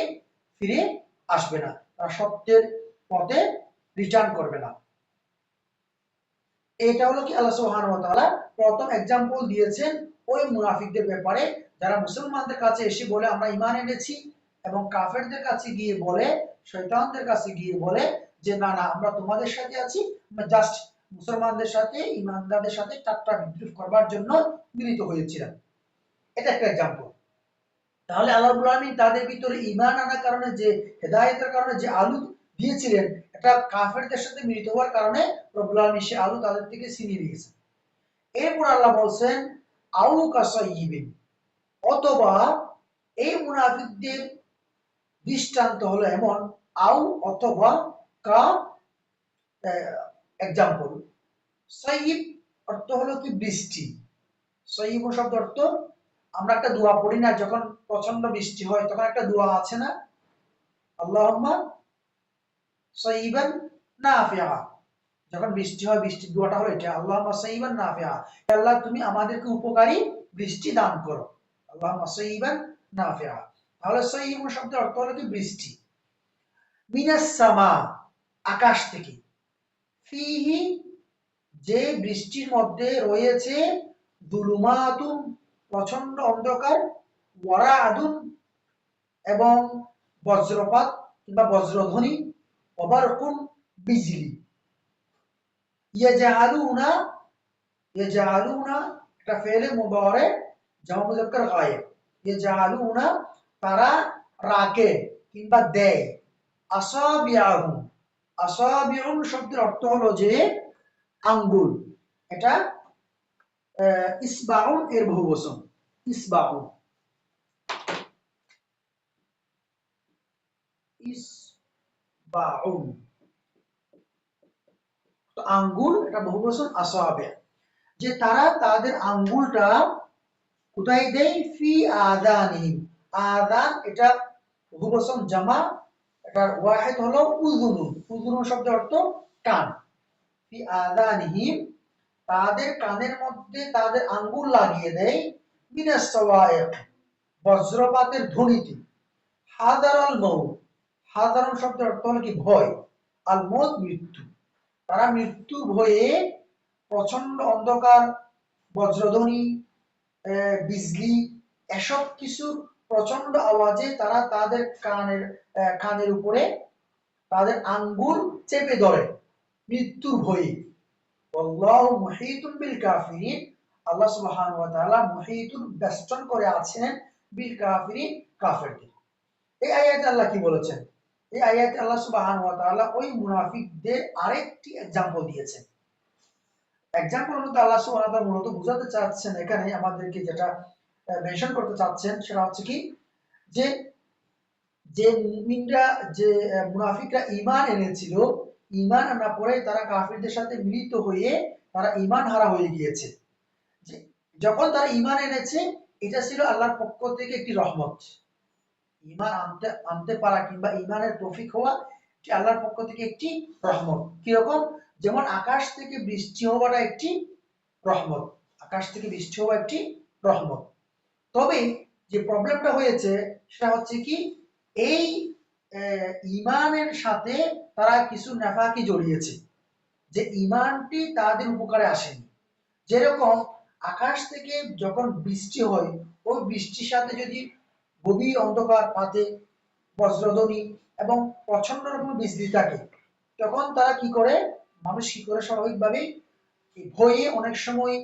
ফিরে আসবে না, তারা সত্যের পথে রিটার্ন করবে না। এটা হলো কি আল্লাহ সুবহানাহু ওয়া তাআলা প্রথম एग्जांपल দিয়েছেন ওই মুনাফিকদের ব্যাপারে, যারা মুসলমানদের কাছে এসে বলে আমরা ঈমান এনেছি এবং কাফেরদের কাছে গিয়ে বলে, শয়তানদের কাছে গিয়ে বলে যে না না আমরা তোমাদের সাথে আছি, আমরা জাস্ট মুসলমানদের সাথে ঈমানদারদের সাথে ঠাট্টা বিদ্রুপ করবার জন্য মিলিত হয়েছিলাম। এটা একটা एग्जांपल। তাহলে আল্লাহ রাব্বুল আলামিন তাদের ভিতরে ঈমান আনার কারণে যে হেদায়েতের কারণে যে আলো দিয়েছিলেন, এটা কাফেরদের সাথে মিলিত হওয়ার কারণে রব্বুল আলামিন সে আলো তাদের থেকে ছিনিয়ে নিয়েছেন। এরপর আল্লাহ বলছেন আউ কাসাইয়িবিন, অথবা এই মুনাফিকদের দৃষ্টান্ত হলো এমন, আউ অথবা কা एग्जांपल। সাইয়িব অর্থ হলো কি বৃষ্টি, সাইয়িব শব্দ অর্থ, আমরা একটা দোয়া পড়ি না যখন প্রচন্ড বৃষ্টি হয় তখন একটা দোয়া আছে না, আল্লাহুম্মা সাইয়িবান নাফিআ, যখন বৃষ্টি হয় বৃষ্টির দোয়াটা হলো এটা, আল্লাহুম্মা সাইয়িবান নাফিআ, আল্লাহ তুমি আমাদেরকে উপকারী বৃষ্টি দান করো, আল্লাহুম্মা সাইয়িবান নাফিআ। তাহলে সাইয়িব শব্দের অর্থ হলো কি বৃষ্টি। মিনাস সামা, আকাশ থেকে, ফিহি, যে বৃষ্টির মধ্যে রয়েছে, দুলুমাতুন, প্রচন্ড অন্ধকার, ওয়ারাআদুন, এবং বজ্রপাত কিংবা বজ্রধ্বনি, ওবারকুন, বিজলি। ইয়াজআলুনা, ইয়াজআলুনা এটা ফেলে মুদারে জামা মুযাক্কার গায়েব, ইয়াজআলুনা তারা রাখে কিংবা দেয়, আসাবিআহুম, আসাবিউন শব্দের অর্থ হলো যে আঙ্গুল, এটা ইসবাউন এর বহুবচন, ইসবাউন, ইসবাউন তো আঙ্গুল, এটা বহুবচন আসাবে, যে তারা তাদের আঙ্গুলটা কোথায় দেয়, ফি আযানিহিম, আযান এটা বহুবচন জামা, এটার ওয়াহিদ হলো উযুনুন, উযুনুন শব্দের অর্থ কান, ফি আযানিহিম তাদের কানের মধ্যে তাদের আঙ্গুল লাগিয়ে দেয়, মিনাস সাওয়াইক বজ্রপাতের ধ্বনিতে, হাদারাল মউত, হাদারুন শব্দের অর্থ হলো কি ভয়, আল মউত মৃত্যু, তারা মৃত্যুর ভয়ে প্রচন্ড অন্ধকার, বজ্রধ্বনি, বিজলি, এসব কিছু প্রচন্ড আওয়াজে তারা তাদের কানের উপরে তাদের আঙ্গুল চেপে ধরে মৃত্যুর ভয়ে। আল্লাহু মুহীতুন বিল কাফিরিন, আল্লাহ সুবহানাহু ওয়া তাআলা মুহীতুন বেষ্টন করে আছেন বিল কাফিরিন কাফেরদের। এই আয়াতে আল্লাহ কি বলেছেন, এই আয়াতে আল্লাহ সুবহানাহু ওয়া তাআলা ওই মুনাফিকদের আরেকটি एग्जांपल দিয়েছেন। एग्जांपल মধ্যে আল্লাহ সুবহানাহু ওয়া তাআলা মূলত বোঝাতে চাচ্ছেন, এখানে আমাদেরকে যেটা মেনশন করতে চাচ্ছেন সেটা হচ্ছে কি, যে যে মুমিনরা যে মুনাফিকরা ঈমান এনেছিল, ঈমান আনার পরে তারা কাফিরদের সাথে মিলিত হয়ে তারা ঈমান হারা হয়ে গিয়েছে। যে যখন তারা ঈমান এনেছে, এটা ছিল আল্লাহর পক্ষ থেকে একটি রহমত, ঈমান আনতে আনতে পারা কিংবা ঈমানের তৌফিক হওয়া এটি আল্লাহর পক্ষ থেকে একটি রহমত। কিরকম, যেমন আকাশ থেকে বৃষ্টি হওয়াটা একটি রহমত, আকাশ থেকে বৃষ্টি হওয়া একটি রহমত। তবে যে প্রবলেমটা হয়েছে সেটা হচ্ছে কি, এই ঈমানের সাথে তারা কিছু নাফাকি জড়িয়েছে, যে ঈমানটি তাদের উপকারে আসেনি। যেরকম আকাশ থেকে যখন বৃষ্টি হয়, ওই বৃষ্টির সাথে যদি গভীর অন্ধকার পাতে, বজ্রধ্বনি এবং প্রচন্ড রকম বিজলি থাকে, তখন তারা কি করে, মানুষ কি করে স্বাভাবিকভাবেই ভয়ে অনেক সময়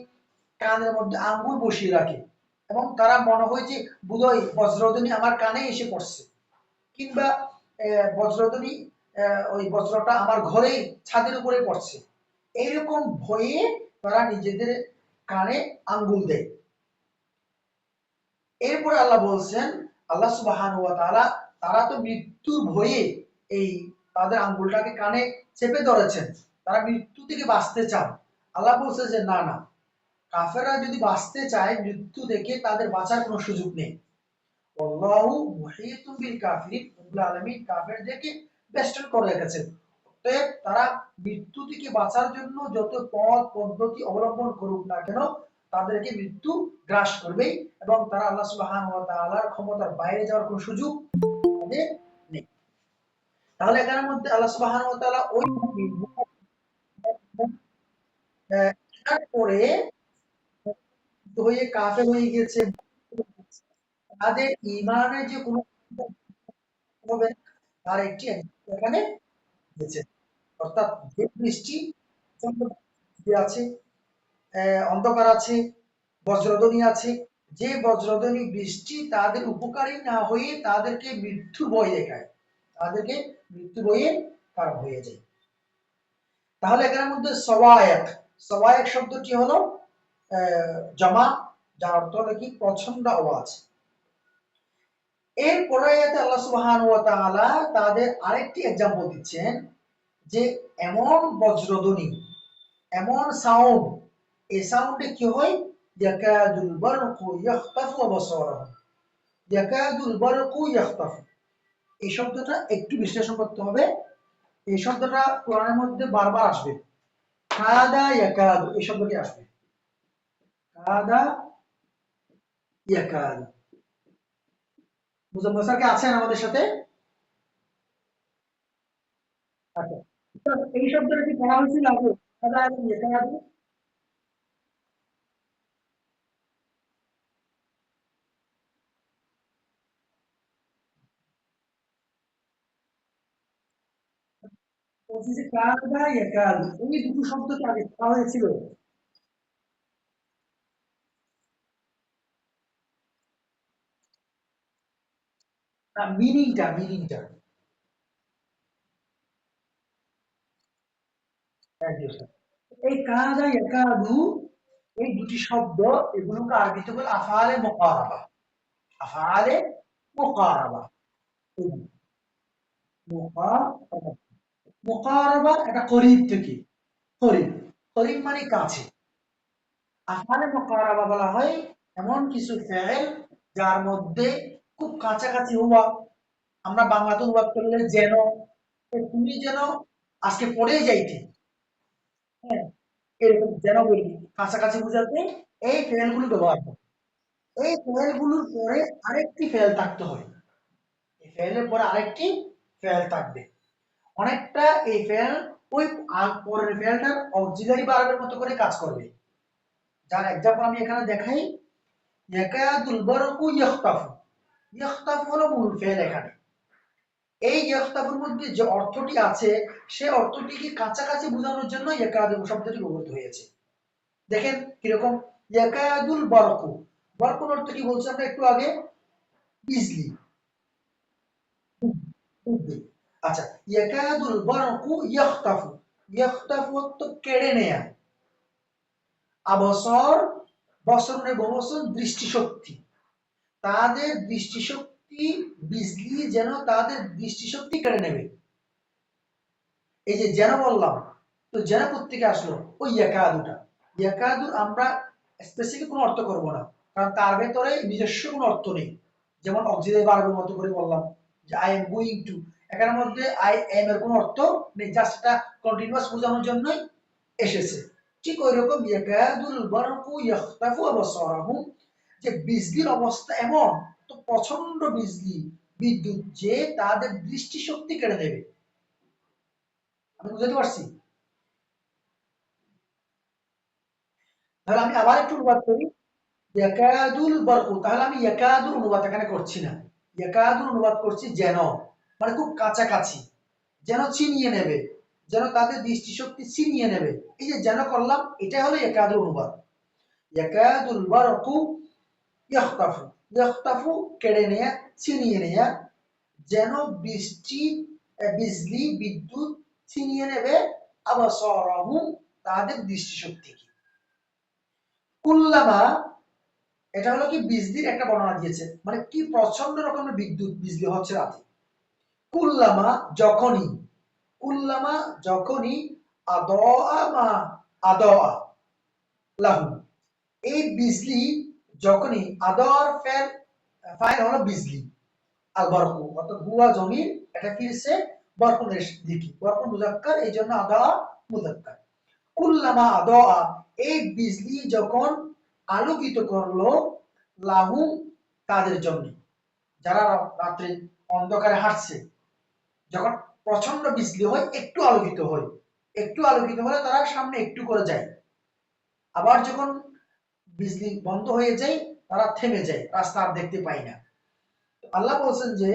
কানের মধ্যে আঙ্গুল বসিয়ে রাখে এবং তারা মনে হয় যে বোধহয় বজ্রধ্বনি আমার কানে এসে পড়ছে, কিংবা বজ্রধ্বনি ওই বজ্রটা আমার ঘরেই ছাদের উপরে পড়ছে, এইরকম ভয়ে তারা নিজেদের কানে আঙ্গুল দেয়। এরপরে আল্লাহ বলছেন, আল্লাহ সুবহানাহু ওয়া তাআলা তারা তো মৃত্যুর ভয়ে এই তাদের আঙ্গুলটাকে কানে চেপে ধরেছেন, তারা মৃত্যু থেকে বাঁচতে চান। আল্লাহ বলছে যে না না, কাফেররা যদি বাঁচতে চায় মৃত্যু থেকে, তাদের বাঁচার কোনো সুযোগ নেই। আল্লাহু মুহীতুম বিল কাফিরিন, রব্বুল আলামিন কাফেরদেরকে বেষ্টন করে রেখেছেন। অতএব তারা মৃত্যু থেকে বাঁচার জন্য যত পথ পদ্ধতি অবলম্বন করুক না কেন, তাদেরকে মৃত্যু গ্রাস করবেই, এবং তারা আল্লাহ সুবহানাহু ওয়া তাআলার ক্ষমতার বাইরে যাওয়ার কোনো সুযোগ তাদের নেই। তাহলে এখানের মধ্যে আল্লাহ সুবহানাহু ওয়া তাআলা ওই পরে হয়ে কাফের হয়ে গেছে, তাদের ঈমানের যে কোনো হবে না, তার একটি এখানে দিয়েছে। অর্থাৎ যে বৃষ্টি আছে, অন্ধকার আছে, বজ্রধ্বনি আছে, যে বজ্রধ্বনি বৃষ্টি তাদের উপকারী না হয়ে তাদেরকে মৃত্যু বয়ে দেখায়, তাদেরকে মৃত্যু বয়ে কারণ হয়ে যায়। তাহলে এখানের মধ্যে সওয়ায়েক, সওয়ায়েক শব্দটি হলো জমা, যার অর্থ হলো কি প্রচন্ড আওয়াজ। এরপরে আল্লাহ সুবহানাহু ওয়া তাআলা তাদের আরেকটি एग्जांपल দিচ্ছেন যে এমন বজ্রধ্বনি, এমন সাউন্ড, এই সাউন্ডে কি হয়, ইয়াকাদুল বারকু ইয়াখতাফু আবসারাহুম, ইয়াকাদুল বারকু ইয়াখতাফু, এই শব্দটা একটু বিশ্লেষণ করতে হবে। এই শব্দটা কোরআনের মধ্যে বারবার আসবে, কাদা ইয়াকাদু এই শব্দটি আসবে, কাদা ইয়াকাদু। মুজাম্মিল স্যার কি আছেন আমাদের সাথে? আচ্ছা, এই শব্দটা কি পড়া হয়েছিল আগে, কাদা এবং ইয়াকাদু? বলছি যে কাদা ইয়াকাদু এই দুটো শব্দ কি আগে পড়া হয়েছিল? না, মিনিংটা এই কাদা ইয়াকাদু এই দুটি শব্দ, এগুলোকে আরবিতে বলে আফআলে মুকারাবা, আফআলে মুকারাবা। মুকারাবা, মুকারাবা এটা করিব থেকে, করিব, করিব মানে কাছে। আফআলে মুকারাবা বলা হয় এমন কিছু ফেল যার মধ্যে খুব কাছাকাছি হওয়া। আমরা বাংলাতে অনুবাদ করলে যেন, তুমি যেন আজকে পড়েই যাইতে, হ্যাঁ, এরকম যেন বলি, কাছাকাছি বোঝাতে এই ফেলগুলো ব্যবহার করে। এই ফেলগুলোর পরে আরেকটি ফেল থাকতে হয়, এই ফেলের পরে আরেকটি ফেল থাকবে। অনেকটা এই ফেল ওই পরের ফেলটার অক্সিলারি ভার্বের মতো করে কাজ করবে। যার এক্সাম্পল আমি এখানে দেখাই, ইয়াকাদুল বারকু ইয়াখতাফু, ইয়াখতাফু হলো মূল ফেল এখানে। এই ইয়াখতাফুর মধ্যে যে অর্থটি আছে সেই অর্থটিকে কাছাকাছি বোঝানোর জন্য ইয়াকাদু শব্দটি ব্যবহৃত হয়েছে। দেখেন কিরকম, ইয়াকাদুল বারকু, বারকুর অর্থ কি বলছি আমরা একটু আগে, বিজলি, বুদ্ধি। আচ্ছা, ইয়াকাদুল বারকু ইয়াখতাফু, ইয়াখতাফু অর্থ কেড়ে নেয়া, আবসর, বসর মানে বহুবচন, দৃষ্টিশক্তি, তাদের দৃষ্টিশক্তি, বিজলি যেন তাদের দৃষ্টিশক্তি কেড়ে নেবে। এই যে যেন বললাম, তো যেন কোত্থেকে আসলো, ওই ইয়াকাদুটা, ইয়াকাদুর আমরা স্পেসিফিক কোনো অর্থ করব না, কারণ তার ভেতরে নিজস্ব কোনো অর্থ নেই। যেমন অক্সিলারি ভার্বের মতো করে বললাম যে আই এম গোইং টু, এখানের মধ্যে আই এম এর কোনো অর্থ নেই, জাস্ট এটা কন্টিনিউয়াস বোঝানোর জন্যই এসেছে। ঠিক ওই রকম ইয়াকাদুল বারকু ইয়াখতাফু আবসারাহুম, যে বিজলির অবস্থা এমন, তো প্রচন্ড বিজলি, বিদ্যুৎ যে তাদের দৃষ্টিশক্তি কেড়ে নেবে। আমি বুঝতে পারছি? তাহলে আমি আবার একটু অনুবাদ করি, ইয়াকাদুল বারকু, তাহলে আমি ইয়াকাদুর অনুবাদ এখানে করছি না, ইয়াকাদুর অনুবাদ করছি যেন, মানে খুব কাছাকাছি, যেন ছিনিয়ে নেবে, যেন তাদের দৃষ্টিশক্তি ছিনিয়ে নেবে। এই যে যেন করলাম, এটা হলো ইয়াকাদুর অনুবাদ। ইয়াকাদুল বারকু ইয়াখতাফু, ইয়াখতাফু কেড়ে নেয়া, ছিনিয়ে নেয়া, যেন বৃষ্টি, বিজলি, বিদ্যুৎ ছিনিয়ে নেবে আবসারাহুম তাদের দৃষ্টিশক্তিকে। কুল্লামা, এটা হলো কি বিজলির একটা বর্ণনা দিয়েছে, মানে কি প্রচন্ড রকমের বিদ্যুৎ বিজলি হচ্ছে রাতে। কুল্লামা যখনই, কুল্লামা যখনই আদোয়া মা আদোয়া লাহু, এই বিজলি যখনই আদর ফেল ফাইল হলো বিজলি আল বরকু অর্থাৎ হুয়া জমির এটা ফিরছে বরকুনের দিকে, বরকুন মুজাক্কার এই জন্য আদোয়া মুজাক্কার। কুল্লামা আদোয়া, এই বিজলি যখন আলোকিত করলো লাহু তাদের জন্য, যারা রাত্রে অন্ধকারে হাঁটছে, যখন প্রচন্ড বিজলি হয় একটু আলোকিত হয়, একটু আলোকিত হলে তারা সামনে একটু করে যায়, আবার যখন বিজলি বন্ধ হয়ে যায় তারা থেমে যায়, রাস্তা আর দেখতে পাই না। আল্লাহ বলছেন যে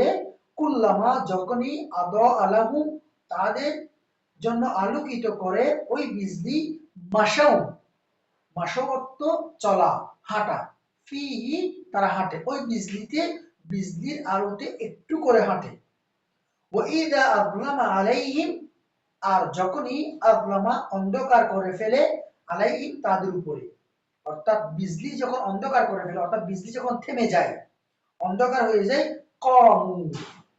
কুল্লামা যখনই আলাহু তাদের জন্য আলোকিত করে ওই বিজলি মাসাও, মাসবত্ত চলা হাঁটা, ফি তারা হাঁটে ওই বিজলিতে, বিজলির আলোতে একটু করে হাঁটে। ওয়াইদা আযলামা আলাইহিম, আর যখনই আযলামা অন্ধকার করে ফেলে আলাইহিম তাদের উপরে, অর্থাৎ বিজলি যখন অন্ধকার করে ফেলে, অর্থাৎ বিজলি যখন থেমে যায় অন্ধকার হয়ে যায়, কমু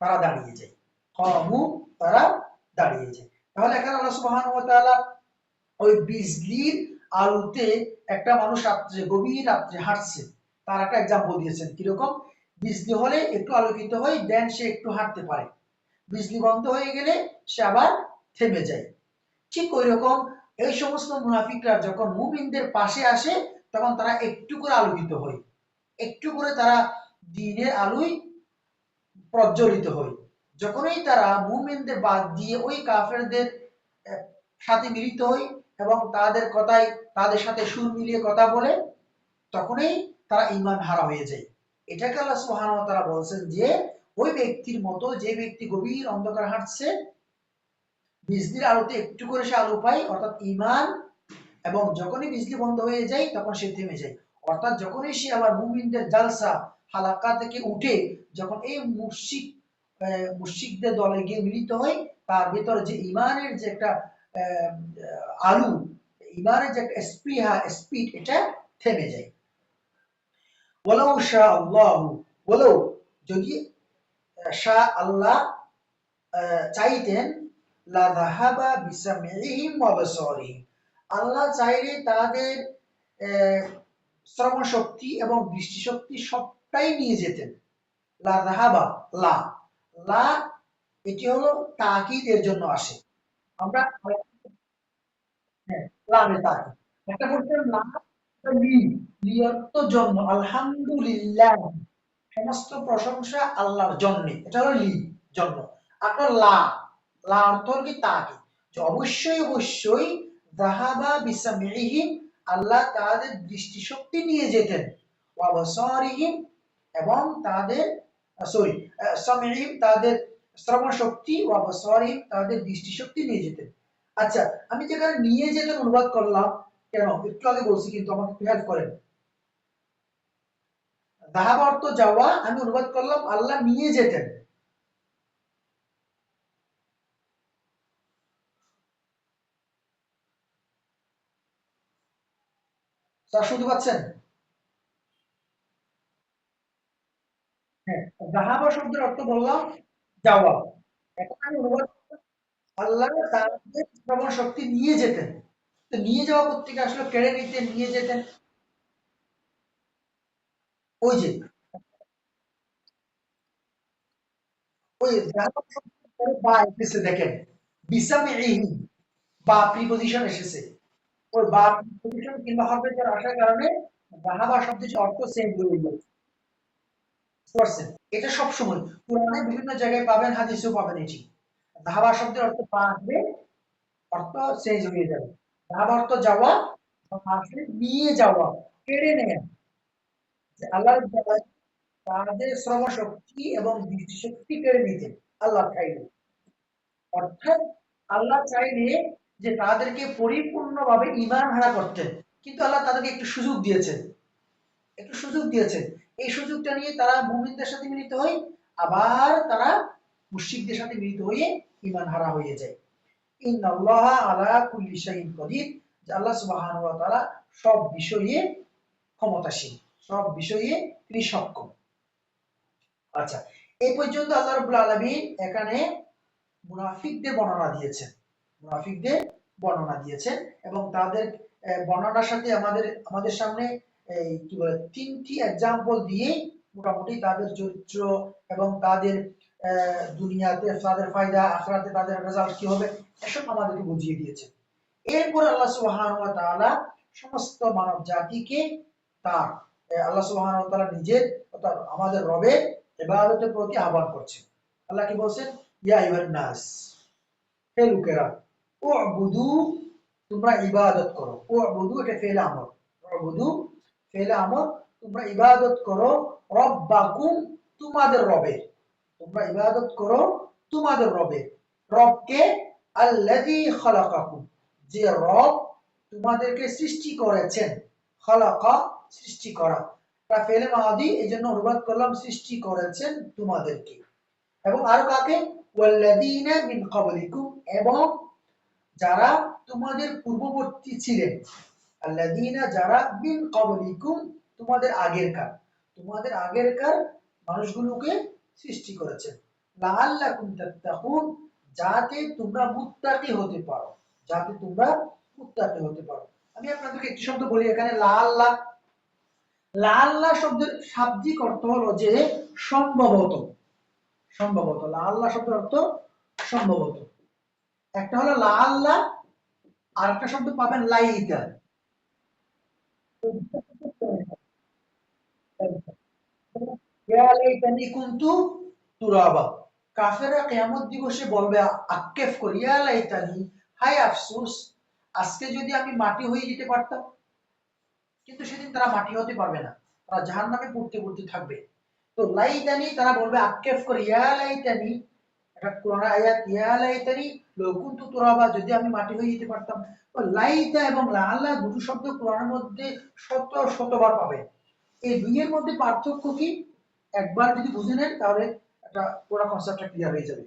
তারা দাঁড়িয়ে যায়, কমু তারা দাঁড়িয়ে যায়। তাহলে এখানে আল্লাহ সুবহানাহু ওয়া তাআলা ওই বিজলির আলোতে একটা মানুষ রাত্রে গভীর রাত্রে হাঁটছে তার একটা এক্সাম্পল দিয়েছেন, কিরকম বিজলি হলে একটু আলোকিত হয় দেন সে একটু হাঁটতে পারে, বিজলি বন্ধ হয়ে গেলে সে আবার থেমে যায়। ঠিক ওই রকম এই সমস্ত মুনাফিকরা যখন মুমিনদের পাশে আসে তখন তারা একটু করে আলোকিত হয়, একটু করে তারা দিনের আলোয় প্রজ্বলিত হয়। যখনই তারা মুমিনদের বাদ দিয়ে ওই কাফেরদের সাথে মিলিত হয় এবং তাদের কথায় তাদের সাথে সুর মিলিয়ে কথা বলে, তখনই তারা ঈমান হারা হয়ে যায়। এটাকে আল্লাহ সুবহানাহু ওয়া তাআলা বলছেন যে ওই ব্যক্তির মতো যে ব্যক্তি গভীর অন্ধকার হাঁটছে, বিজলির আলোতে একটু করে সে আলো পায় অর্থাৎ ঈমান, এবং যখনই বিজলি বন্ধ হয়ে যায় তখন সে থেমে যায়, অর্থাৎ যখনই সে আবার মুমিনদের জালসা হালাকা থেকে উঠে যখন এই মুশরিকদের দলে গিয়ে মিলিত হয়, তার ভিতরে যে ঈমানের যে একটা আলু, ঈমানের যে একটা স্পৃহা স্পিড, এটা থেমে যায়। ওয়ালাউ শা আল্লাহু, ওয়ালাউ যদি শা আল্লাহ চাইতেন, লা যাহাবা বিসামিহিম ওয়া বাসারিহিম, আল্লাহ চাইলে তাদের শ্রবণ শক্তি এবং দৃষ্টিশক্তি সবটাই নিয়ে যেতেন। লা যাহাবা, লা লা এটি হলো তাকিদের জন্য আসে। আমরা হ্যাঁ, লামে তাকিদ একটা বলতে লা লি, লি অর্থ জন্য, আলহামদুলিল্লাহ সমস্ত প্রশংসা আল্লাহর জন্য, এটা হলো লি জন্য। আপনার লা, লা অর্থ হলো কি তাকিদ, যে অবশ্যই অবশ্যই যাহাবা বিসামিহিম, আল্লাহ তাদের দৃষ্টিশক্তি নিয়ে যেতেন, ওয়া বাসারিহিম এবং তাদের সরি সামিহিম তাদের শ্রবণ শক্তি, ওয়া বাসারিহিম তাদের দৃষ্টিশক্তি নিয়ে যেতেন। আচ্ছা, আমি যেখানে নিয়ে যেতেন অনুবাদ করলাম কেন একটু আগে বলছি, কিন্তু আমাকে একটু হেল্প করেন। যাহাবা অর্থ যাওয়া, আমি অনুবাদ করলাম আল্লাহ নিয়ে যেতেন। স্যার শুনতে পাচ্ছেন? হ্যাঁ, যাহাবা শব্দের অর্থ বললাম যাওয়া। এখন আমি অনুবাদ করলাম, আল্লাহ তাদের শ্রবণ শক্তি নিয়ে যেতেন। তো নিয়ে যাওয়া কোত্থেকে আসলে, কেড়ে নিতেন, নিয়ে যেতেন, ওই যে ওই যাহাবা শব্দের পরে বা এসেছে দেখেন, বিসামিহি বা প্রিপজিশন এসেছে, ওই বা প্রিপজিশন কিংবা হরফে জার আসার কারণে যাহাবা শব্দের অর্থ চেঞ্জ হয়ে যায়। বুঝতে পারছেন? এটা সবসময় কোরআনে বিভিন্ন জায়গায় পাবেন, হাদিসেও পাবেন এটি। যাহাবা শব্দের অর্থ বা আসবে, অর্থ চেঞ্জ হয়ে যাবে। যাহাবা অর্থ যাওয়া, আসলে নিয়ে যাওয়া, কেড়ে নেয়া। যে আল্লাহ তাদের শ্রবণ শক্তি এবং দৃষ্টিশক্তি কেড়ে নিতেন আল্লাহ চাইলে, অর্থাৎ আল্লাহ চাইলে যে তাদেরকে পরিপূর্ণভাবে ঈমান হারা করতেন, কিন্তু আল্লাহ তাদেরকে একটু সুযোগ দিয়েছেন, একটু সুযোগ দিয়েছেন। এই সুযোগটা নিয়ে তারা মুমিনদের সাথে মিলিত হয়, আবার তারা মুশরিকদের সাথে মিলিত হয়ে ঈমান হারা হয়ে যায়। ইন্নাল্লাহা আলা কুল্লি শাইইন কদির, যে আল্লাহ সুবহানাহু ওয়া তাআলা সব বিষয়ে ক্ষমতাশীল, সব বিষয়ে তিনি সক্ষম। আচ্ছা, এই পর্যন্ত আল্লাহ রাব্বুল আলামিন এখানে মুনাফিকদের বর্ণনা দিয়েছেন, মুনাফিকদের বর্ণনা দিয়েছেন এবং তাদের বর্ণনার সাথে আমাদের আমাদের সামনে এই কি বলে তিনটি এক্সাম্পল দিয়ে মোটামুটি তাদের চরিত্র এবং তাদের দুনিয়াতে তাদের ফায়দা, আখিরাতে তাদের রেজাল্ট কি হবে, এসব আমাদেরকে বুঝিয়ে দিয়েছে। এরপর আল্লাহ সুবহানাহু ওয়া তাআলা সমস্ত মানব জাতিকে তার আল্লাহ সুবহানাহু ওয়া তাআলা নিজের অর্থাৎ আমাদের রবের ইবাদতের প্রতি আহ্বান করছেন। আল্লাহ কি বলছেন, ইয়া আইয়ুহান নাস, হে লোকেরা, উ'বুদু, তোমরা ইবাদত করো। উ'বুদু এটা ফেলে আমর, উ'বুদু ফেলে আমর, তোমরা ইবাদত করো রব্বাকুম, তোমাদের রবের, তোমরা ইবাদত করো তোমাদের রবের। রবকে আল্লাযী খালাকাকুম, যে রব তোমাদেরকে সৃষ্টি করেছেন। খালাকা সৃষ্টি করা, তা ফেলে মাদি, এইজন্য অনুবাদ করলাম সৃষ্টি করেছেন তোমাদেরকে। এবং আরো কাকে, ওয়াল্লাযীনা মিন ক্বাবলিকুম, এবং যারা তোমাদের পূর্ববর্তী ছিলেন। আল্লাযীনা যারা, মিন ক্বাবলিকুম তোমাদের আগেরকার, তোমাদের আগেরকার মানুষগুলোকে সৃষ্টি করেছেন। লাআল্লাকুম তাত্তাকুন, যাতে তোমরা মুত্তাকি হতে পারো, যাতে তোমরা মুত্তাকি হতে পারো। আমি আপনাদেরকে একটি শব্দ বলি এখানে, লাআল্লাহ। লাআল্লাহ শব্দের শাব্দিক অর্থ হলো যে সম্ভবত, সম্ভবত। লাআল্লাহ শব্দের অর্থ সম্ভবত। একটা হলো লাআল্লাহ, আর একটা শব্দ পাবেন লাইতা। ইয়া লাইতানি কুনতু তুরাবা, কাফেররা কিয়ামত দিবসে বলবে আক্ষেপ করে, ইয়া লাইতানি, হায় আফসোস, আজকে যদি আমি মাটি হয়ে যেতে পারতাম। কিন্তু সেদিন তারা মাটি হতে পারবে না, তারা জাহান্নামে পুড়তে পুড়তে থাকবে। তো লাইতানি তারা বলবে আক্ষেপ করে, ইয়া লাইতানি, এটা কোরআন আয়াত, ইয়া লাইতানি লাউ কুনতু তুরাবা, যদি আমি মাটি হয়ে যেতে পারতাম। তো লাইতা এবং লাআল্লাহ দুটো শব্দ কোরআনের মধ্যে শত শতবার পাবে। এই দুইয়ের মধ্যে পার্থক্য কি, একবার যদি বুঝে নেন তাহলে একটা পুরো কনসেপ্টটা ক্লিয়ার হয়ে যাবে।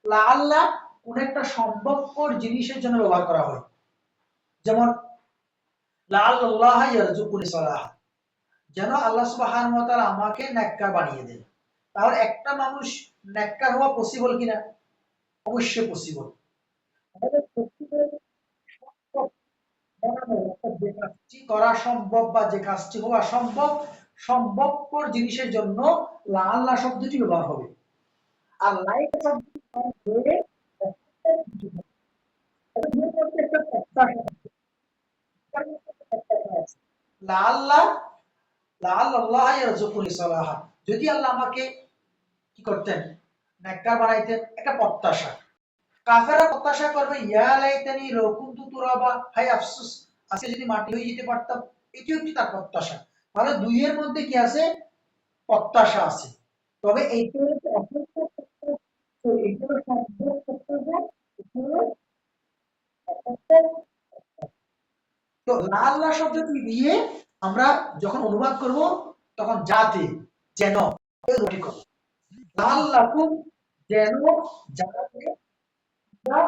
লাআল্লাহ কোন একটা সম্ভবপর জিনিসের জন্য ব্যবহার করা হয়, যেমন লাআল্লাহ ইয়ারযুকুনি সালাহ, যেন আল্লাহ সুবহানাহু ওয়া তাআলা আমাকে নেককার বানিয়ে দেন। তাহলে একটা মানুষ নেককার হওয়া পসিবল কিনা, অবশ্যই পসিবল। যে কাজটি করা সম্ভব বা যে কাজটি হওয়া সম্ভব, সম্ভবপর জিনিসের জন্য লাআল্লাহ শব্দটি ব্যবহার হবে। আর লাইক শব্দটি লাআল্লাহ, লাআল্লাহ ইয়ারযুকুনি সালাহা, যদি আল্লাহ আমাকে কি করতেন, নেককার বানাইতেন, একটা প্রত্যাশা। কাফেররা প্রত্যাশা করবে, ইয়া লাইতানি লাউ কুনতু তুরাবা, হায় আফসোস, আজকে যদি মাটি হয়ে যেতে পারতাম। এটিও একটি তার প্রত্যাশা। তাহলে দুইয়ের মধ্যে কি আছে, প্রত্যাশা আছে। তবে এইটা হচ্ছে অপেক্ষা, এইটা হলো সম্ভব প্রত্যাশা, এটা হলো তো লাল্লাহ শব্দটি দিয়ে আমরা যখন অনুবাদ করব তখন যাতে, যেন, এই দুটি করব। লাল্লাকুম, যেন, যাতে তোমরা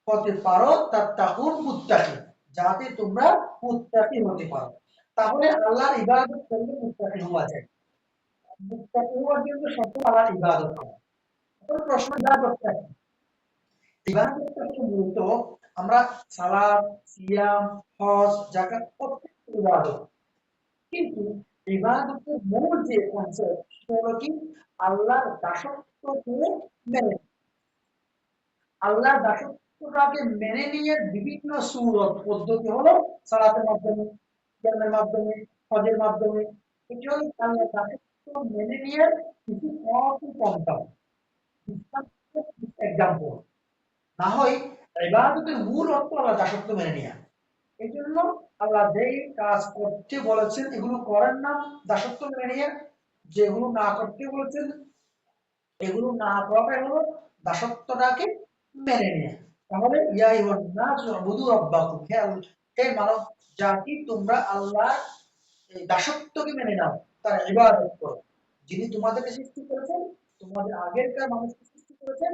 হতে পারো, তাত্তাকুন মুত্তাকি, যাতে তোমরা মুত্তাকি হতে পারো। তাহলে আল্লাহর ইবাদত করলে মুত্তাকি হওয়া যায়। মুত্তাকি হওয়ার জন্য শর্ত আল্লাহর ইবাদত করা। এখন প্রশ্ন, ইবাদতটা কি? ইবাদতটা হলো মূলত আমরা সালাত, সিয়াম, হজ, যাকাত প্রত্যেকটা ইবাদত। কিন্তু ইবাদতের মূল যে কনসেপ্ট সেটা হলো কি, আল্লাহর দাসত্বকে মেনে, আল্লাহর দাসত্বটাকে মেনে নিয়ে বিভিন্ন সূরত পদ্ধতি হলো সালাতের মাধ্যমে, সিয়ামের মাধ্যমে, হজের মাধ্যমে। এটি হলো আল্লাহর দাসত্ব মেনে নিয়ে কিছু অল্প পন্থা, এক্সাম্পল। না হয় ইবাদতের মূল অর্থ আল্লাহ দাসত্ব মেনে নেয়া। এই জন্য আল্লাহ যেই কাজ করতে বলেছেন এগুলো করার নাম দাসত্ব মেনে নিয়ে, যেগুলো না করতে বলেছেন এগুলো না করাটাই হলো দাসত্বটাকে মেনে নেয়া। তাহলে ইয়া আইয়ুহান নাস উবুদু রাব্বাকুম, হে মানব জাতি, তোমরা আল্লাহর এই দাসত্বকে মেনে নাও, তার ইবাদত করো, যিনি তোমাদেরকে সৃষ্টি করেছেন, তোমাদের আগেরকার মানুষকে সৃষ্টি করেছেন,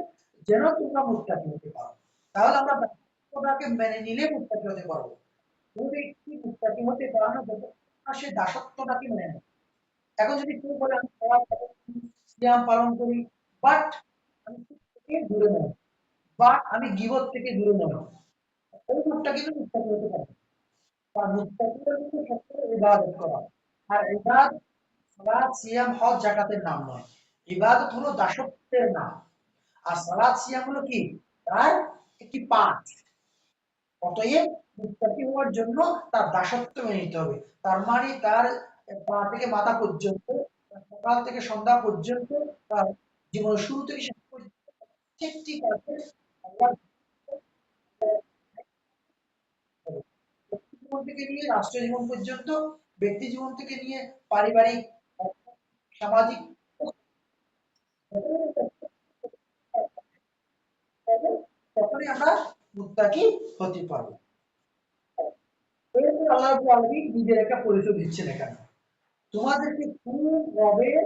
যেন তোমরা মুত্তাকি হতে পারো। তাহলে আমরা দাসত্বটাকে মেনে নিলে মুত্তাকি হতে পারবো। কোন ব্যক্তি মুত্তাকি হতে পারে না যতক্ষণ না সে দাসত্বটাকে মেনে নেয়। এখন যদি কেউ বলে আমি সালাত পালন করি, সিয়াম পালন করি, বাট আমি থেকে দূরে নেই, বা আমি গীবত থেকে দূরে নয়, ওই লোকটা কিন্তু মুত্তাকি হতে পারে। আর মুত্তাকি হলে কিন্তু সবসময় ইবাদত করা। আর ইবাদত সালাত সিয়াম হজ জাকাতের নাম নয়। ইবাদত হলো দাসত্বের নাম। আর সালাত সিয়াম হলো কি, তার একটি পাঠ। অতএব মুত্তাকি হওয়ার জন্য তার দাসত্ব মেনে নিতে হবে। তার মানে তার পা থেকে মাথা পর্যন্ত, সকাল থেকে সন্ধ্যা পর্যন্ত, তার জীবনের শুরু থেকে শেষ পর্যন্ত প্রত্যেকটি কাজে আল্লাহ ব্যক্তি জীবন থেকে নিয়ে রাষ্ট্র জীবন পর্যন্ত, ব্যক্তি জীবন থেকে নিয়ে পারিবারিক, সামাজিক, তখনই আমরা মুত্তাকি হতে পারবো। এরপর আল্লাহ রাব্বুল আলামিন নিজের একটা পরিচয় দিচ্ছেন এখানে। তোমাদেরকে কোন রবের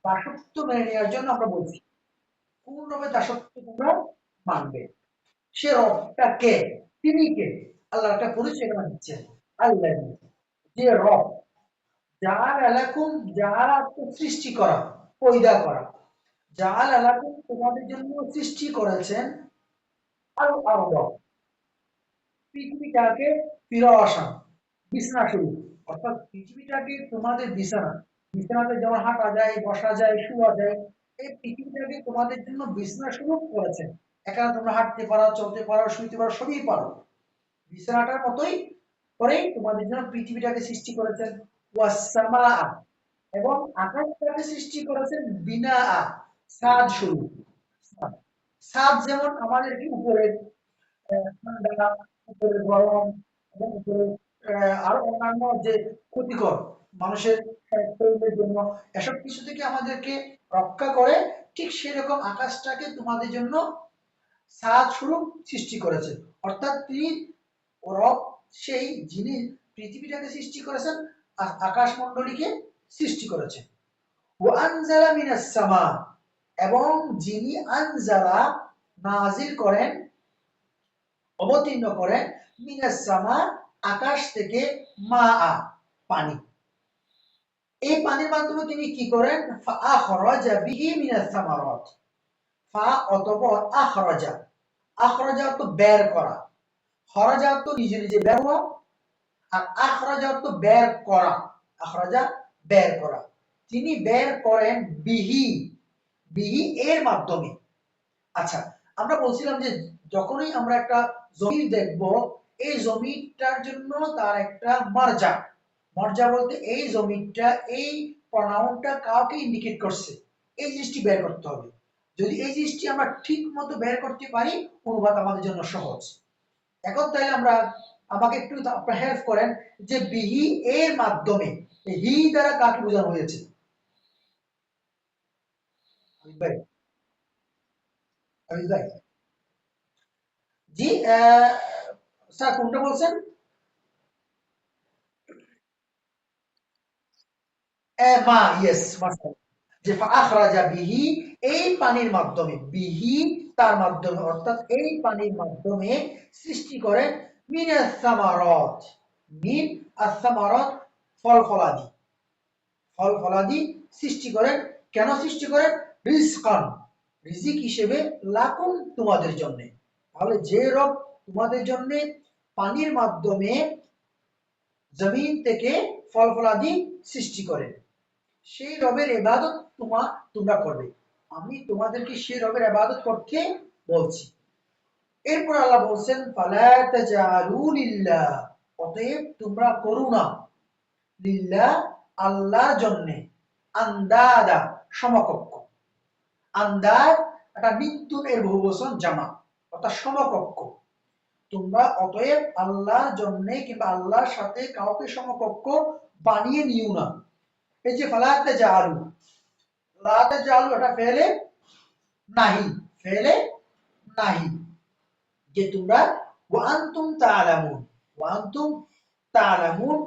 দাসত্ব মেনে নেওয়ার জন্য আমরা বলছি, কোন রবের দাসত্ব তোমরা মানবে। সে রবটা কে, তিনি কে, আল্লাহ একটা পরিচয় এখানে দিচ্ছেন। আল্লাহ, যে রব, যার এলাকুম, যার সৃষ্টি করা, পয়দা করা, যার এলাকুম তোমাদের জন্য সৃষ্টি করেছেন, আল আরদ, পৃথিবীটাকে, ফিরাশা, বিছানা স্বরূপ। অর্থাৎ পৃথিবীটাকে তোমাদের বিছানা, বিছানাতে যেমন হাঁটা যায়, বসা যায়, শোয়া যায়, এই পৃথিবীটাকে তোমাদের জন্য বিছানা স্বরূপ করেছেন। এখানে তোমরা হাঁটতে পারো, চলতে পারো, শুইতে পারো, সবই পারো। বিছানাটার মতোই করেই তোমাদের জন্য পৃথিবীটাকে সৃষ্টি করেছেন। ওয়াসসামা, এবং আকাশটাকে সৃষ্টি করেছেন বিনা, ছাদ স্বরূপ। ছাদ যেমন আমাদের কি উপরে ঠান্ডা, উপরে গরম, এবং উপরে আরো অন্যান্য যে ক্ষতিকর মানুষের শরীরের জন্য, এসব কিছু থেকে আমাদেরকে রক্ষা করে, ঠিক সেরকম আকাশটাকে তোমাদের জন্য ছাদ স্বরূপ সৃষ্টি করেছে। অর্থাৎ তিনি রব, সেই যিনি পৃথিবীটাকে সৃষ্টি করেছেন, আকাশমণ্ডলীকে সৃষ্টি করেছেন। ওয়ানজালা মিনাস সামা, এবং যিনি আনজালা, নাজিল করেন, অবতীর্ণ করেন, মিনাস সামা, আকাশ থেকে, মা, পানি। এই পানির মাধ্যমে তিনি কি করেন, ফাআখরাজা বিহি মিনাস সামারাত। ফা অতঃপর আখরাজা, আখরাজা অর্থ বের করা, খরাজা অর্থ নিজে নিজে বের হওয়া, আর আখরাজা অর্থ বের করা। আখরাজা বের করা, তিনি বের করেন বিহি, বিহি এর মাধ্যমে। আচ্ছা, আমরা বলছিলাম যে যখনই আমরা একটা জমি দেখব, এই জমিটার জন্য তার একটা মর্জা, মর্জা বলতে এই জমিটা, এই প্রনাউনটা কাউকে ইন্ডিকেট করছে, এই জিনিসটি বের করতে হবে। যদি এই জিনিসটি আমরা ঠিক মতো বের করতে পারি, অনুবাদ আমাদের জন্য সহজ। এখন তাহলে আমরা, আমাকে একটু আপনারা হেল্প করেন, যে বিহি এর মাধ্যমে, হি দ্বারা কাকে বোঝানো হয়েছে? ভাই, ভাই, জি, স্যার কোনটা বলছেন? মা, ইয়েস, যে আখরাজা বিহি, এই পানির মাধ্যমে, বিহি তার মাধ্যমে, অর্থাৎ এই পানির মাধ্যমে সৃষ্টি করেন মিনাস সামারাত, মিন আস-সামারাত, ফল ফলাদি, ফল ফলাদি সৃষ্টি করেন। কেন সৃষ্টি করেন? রিজকান, রিজিক হিসেবে, লাকুম তোমাদের জন্য। তাহলে যে রব তোমাদের জন্য পানির মাধ্যমে জমিন থেকে ফল ফলাদি সৃষ্টি করেন, সেই রবের ইবাদত তোমরা করবে। আমি তোমাদেরকে সেই রবের ইবাদত করতে বলছি। এরপর আল্লাহ বলছেন, ফালা তাজালু লিল্লাহ, অতএব তোমরা করো না, লিল্লাহ আল্লাহর জন্য, আন্দাদা সমকক্ষ। আন্দাদ একটা নিত্যুন এর বহুবচন জামা, অর্থাৎ সমকক্ষ। তোমরা অতএব আল্লাহর জন্য কিংবা আল্লাহর সাথে কাউকে সমকক্ষ বানিয়ে নিও না। এই যে ফালা তাজালু, লা তাজালু এটা ফেলে নাহি, ফেলে নাহি, যে তোমরা, ওয়ান্তুম তাআলামুন, ওয়ান্তুম তাআলামুন,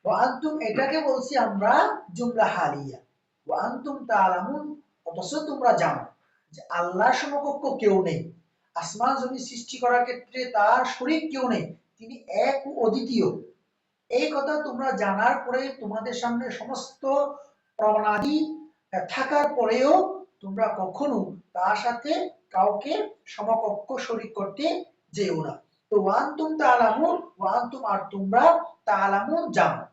ওয়ান্তুম এটাকে বলছি আমরা জুমলা হালিয়া। ওয়ান্তুম তাআলামুন, অথচ তোমরা জানো যে আল্লাহর সমকক্ষ কেউ নেই। আসমান জমি সৃষ্টি করার ক্ষেত্রে তার শরীক কেউ নেই, তিনি এক ও অদ্বিতীয়। এই কথা তোমরা জানার পরে, তোমাদের সামনে সমস্ত প্রমাণাদি থাকার পরেও তোমরা কখনো তার সাথে কাউকে সমকক্ষ শরীক করতে যেও না। তো ওয়ান্তুম তাআলামুন, ওয়ান্তুম আর তোমরা তাআলামুন জানো,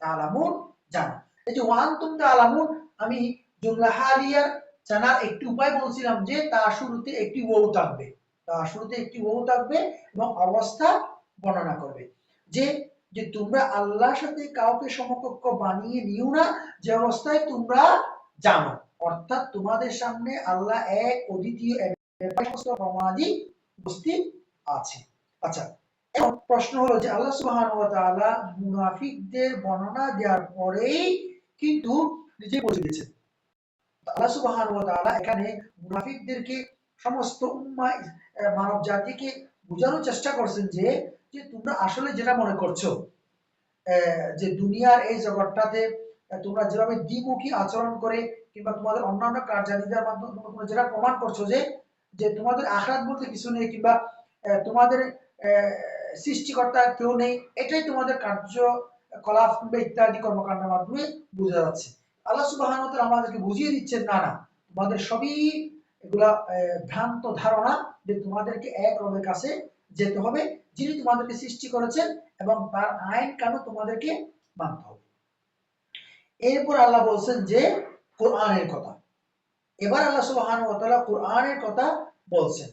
তাআলামুন জানো। এই যে ওয়ান্তুম তাআলামুন, আমি জুমলা হালিয়ার জানার একটি উপায় বলছিলাম যে তার শুরুতে একটি ওয়াও থাকবে, তার শুরুতে একটি ওয়াও থাকবে এবং অবস্থা বর্ণনা করবে যে যে তোমরা আল্লাহর সাথে কাউকে সমকক্ষ বানিয়ে নিও না, যে অবস্থায় তোমরা জানো, অর্থাৎ তোমাদের সামনে আল্লাহ এক, অদ্বিতীয়, সমস্ত প্রমাণাদি উপস্থিত আছে। আচ্ছা, এখন প্রশ্ন হলো যে আল্লাহ সুবহানাহু ওয়া তাআলা মুনাফিকদের বর্ণনা দেওয়ার পরেই কিন্তু নিজে বলে দিয়েছেন। আল্লাহ সুবহানাহু ওয়া তাআলা এখানে মুনাফিকদেরকে সমস্ত উম্মাহ মানব জাতিকে বোঝানোর চেষ্টা করছেন যে যে তোমরা আসলে যেটা মনে করছো যে দুনিয়ার এই জগৎটাতে তোমরা যেভাবে দ্বিমুখী আচরণ করে কিংবা তোমাদের অন্যান্য কার্যালিতার মাধ্যমে তোমরা যেটা প্রমাণ করছো যে যে তোমাদের আখিরাত বলতে কিছু নেই কিংবা তোমাদের সৃষ্টিকর্তা কেউ নেই, এটাই তোমাদের কার্যকলাপ কিংবা ইত্যাদি কর্মকাণ্ডের মাধ্যমে বোঝা যাচ্ছে। আল্লাহ সুবহানাহু ওয়া তাআলা আমাদেরকে বুঝিয়ে দিচ্ছেন না না, তোমাদের সবই এগুলা ভ্রান্ত ধারণা যে তোমাদেরকে এক রবের কাছে যেতে হবে, যিনি তোমাদেরকে সৃষ্টি করেছেন এবং তার আইন কানুন তোমাদেরকে মানতে হবে। এরপর আল্লাহ বলছেন যে কোরআনের কথা। এবার আল্লাহ সুবহানাহু ওয়া তাআলা কোরআনের কথা বলছেন।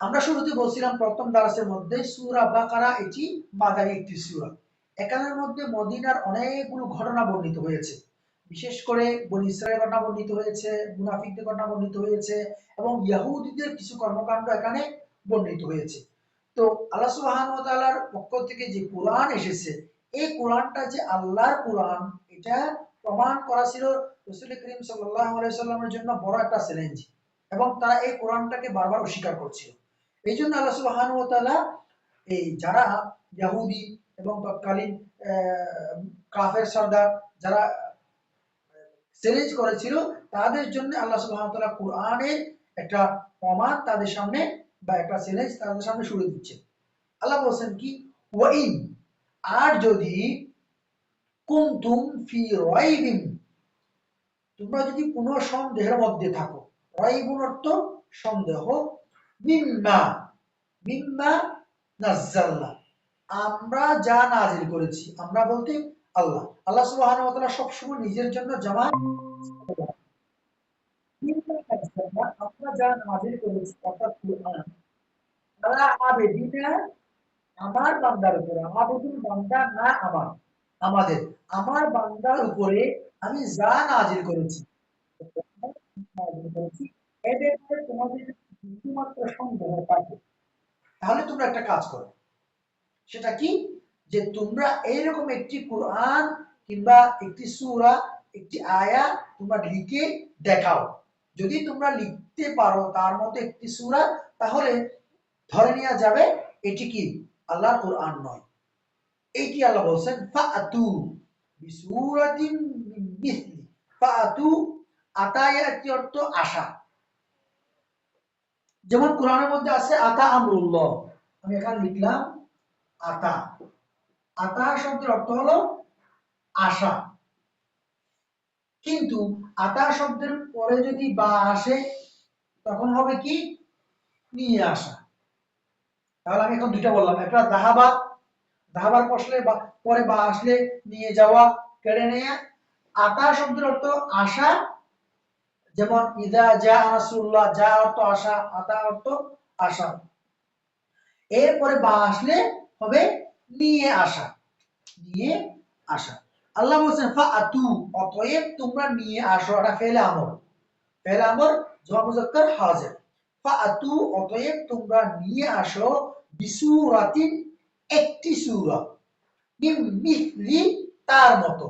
আমরা শুরুতে বলছিলাম প্রথম দারাসের মধ্যে সূরা বাকারা এটি মাদানী একটি সূরা। এখানের মধ্যে মদিনার অনেকগুলো ঘটনা বর্ণিত হয়েছে, বিশেষ করে বনী ইসরাঈলের ঘটনা বর্ণিত হয়েছে, মুনাফিকদের ঘটনা বর্ণিত হয়েছে এবং ইহুদিদের কিছু কর্মকাণ্ড এখানে বর্ণিত হয়েছে। তো আল্লাহ সুবহানাহু ওয়া তাআলার পক্ষ থেকে যে কোরআন এসেছে, এই কোরআনটা যে আল্লাহর কোরআন, এটা প্রমাণ করা ছিল রাসূল করিম সাল্লাল্লাহু আলাইহি সাল্লামের জন্য বড় একটা চ্যালেঞ্জ এবং তারা এই কোরআনটাকে বারবার অস্বীকার করছিল। এই জন্য আল্লাহ সুবহানাহু ওয়া তাআলা এই যারা ইহুদি এবং তৎকালীন কাফের সর্দার যারা চ্যালেঞ্জ করেছিল, তাদের জন্য আল্লাহ সুবহানাহু ওয়া তাআলা কোরআনের একটা প্রমাণ তাদের সামনে বা একটা চ্যালেঞ্জ তাদের সামনে শুরু দিচ্ছে। আল্লাহ বলছেন কি, ওয়াইন, আর যদি কুনতুম ফি রাইবিন, তোমরা যদি কোনো সন্দেহের মধ্যে থাকো, রাইবুন অর্থ সন্দেহ, মিম্মা, মিম্মা নাজ্জালনা, আমরা যা নাজিল করেছি, আমরা বলতে আল্লাহ, আল্লাহ সুবহানাহু ওয়া তাআলা সবসময় নিজের জন্য জামা, মিম্মা নাজ্জালনা, আমরা যা নাজিল করেছি অর্থাৎ কোরআন, আলা আবেদিনা, আমার বান্দার উপরে, আবেদুল বান্দা না আমার, আমাদের, আমার বান্দার উপরে আমি যা নাজিল করেছি, নাজিল করেছি, এ ব্যাপারে তোমাদের কিছুমাত্র সন্দেহ থাকে, তাহলে তোমরা একটা কাজ করো। সেটা কি, যে তোমরা এইরকম একটি কোরআন কিংবা একটি সূরা, একটি আয়াত তোমরা লিখে দেখাও। যদি তোমরা লিখতে পারো তার মতো একটি সূরা, তাহলে ধরে নেওয়া যাবে এটি কি আল্লাহর কোরআন নয়। এইটি আল্লাহ বলছেন ফাআতু বিসূরাতিন মিন মিসলি, ফাআতু, আতায়াতি অর্থ আশা, যেমন কোরআনের মধ্যে আছে আতা আমরুল্লাহ, আমি এখানে লিখলাম আতা, আতা শব্দের অর্থ হলো আশা, কিন্তু আতা শব্দের পরে যদি বা আসে তখন হবে কি নিয়ে আসা। তাহলে আমি এখন দুইটা বললাম, একটা যাহাবা, যাহাবার পরে বা আসলে নিয়ে যাওয়া, কেড়ে নেয়া। আতা শব্দের অর্থ আশা, যেমন ইদা জা নাসরুল্লাহ, যা অর্থ আশা, আতা অর্থ আশা। এরপরে বা আসলে হবে নিয়ে আসা, নিয়ে আসা। আল্লাহ বলছেন ফাআতু, অতএব তোমরা নিয়ে আসো, এটা ফেলে আমর, ফেলে আমর জমা মুজাক্কার হাজির। ফাআতু, অতএব তোমরা নিয়ে আসো, বিসূরাতিন, একটি সূরা, মিন মিসলি, তার মতো।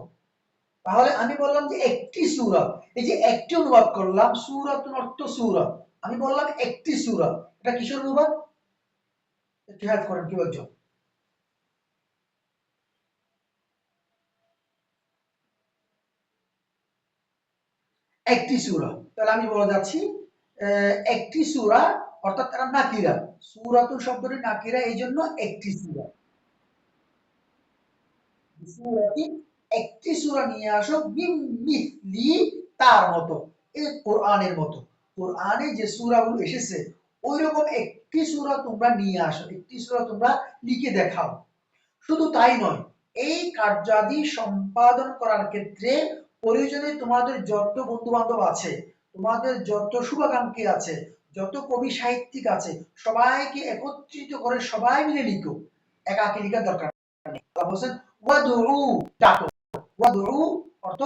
তাহলে আমি বললাম যে একটি সূরা, এই যে একটি অনুবাদ করলাম, সূরাতুন অর্থ সূরা, আমি বললাম একটি সূরা, এটা কিসের অনুবাদ? একটু হেল্প করেন কেউ একজন। একটি সূরা, তাহলে আমি বলে যাচ্ছি একটি সূরা, অর্থাৎ তারা নাকিরা, সূরাতুল শব্দটি নাকিরা, এই জন্য একটি সূরা, সূরাটি, একটি সূরা নিয়ে আসো, মিন মিসলি, তার মতো, এই কোরআনের মতো। কোরআনে যে সূরাগুলো এসেছে ওইরকম একটি সূরা তোমরা নিয়ে আসো, একটি সূরা তোমরা লিখে দেখাও। শুধু তাই নয়, এই কার্যাদি সম্পাদন করার ক্ষেত্রে প্রয়োজনে তোমাদের যত বন্ধু বান্ধব আছে, তোমাদের যত শুভাকাঙ্ক্ষী আছে, যত কবি সাহিত্যিক আছে, সবাইকে একত্রিত করে সবাই মিলে লিখো, একাকি লিখার দরকার নেই। আল্লাহ বলছেন ওয়াদউ, ডাকো। ওয়াদউ অর্থ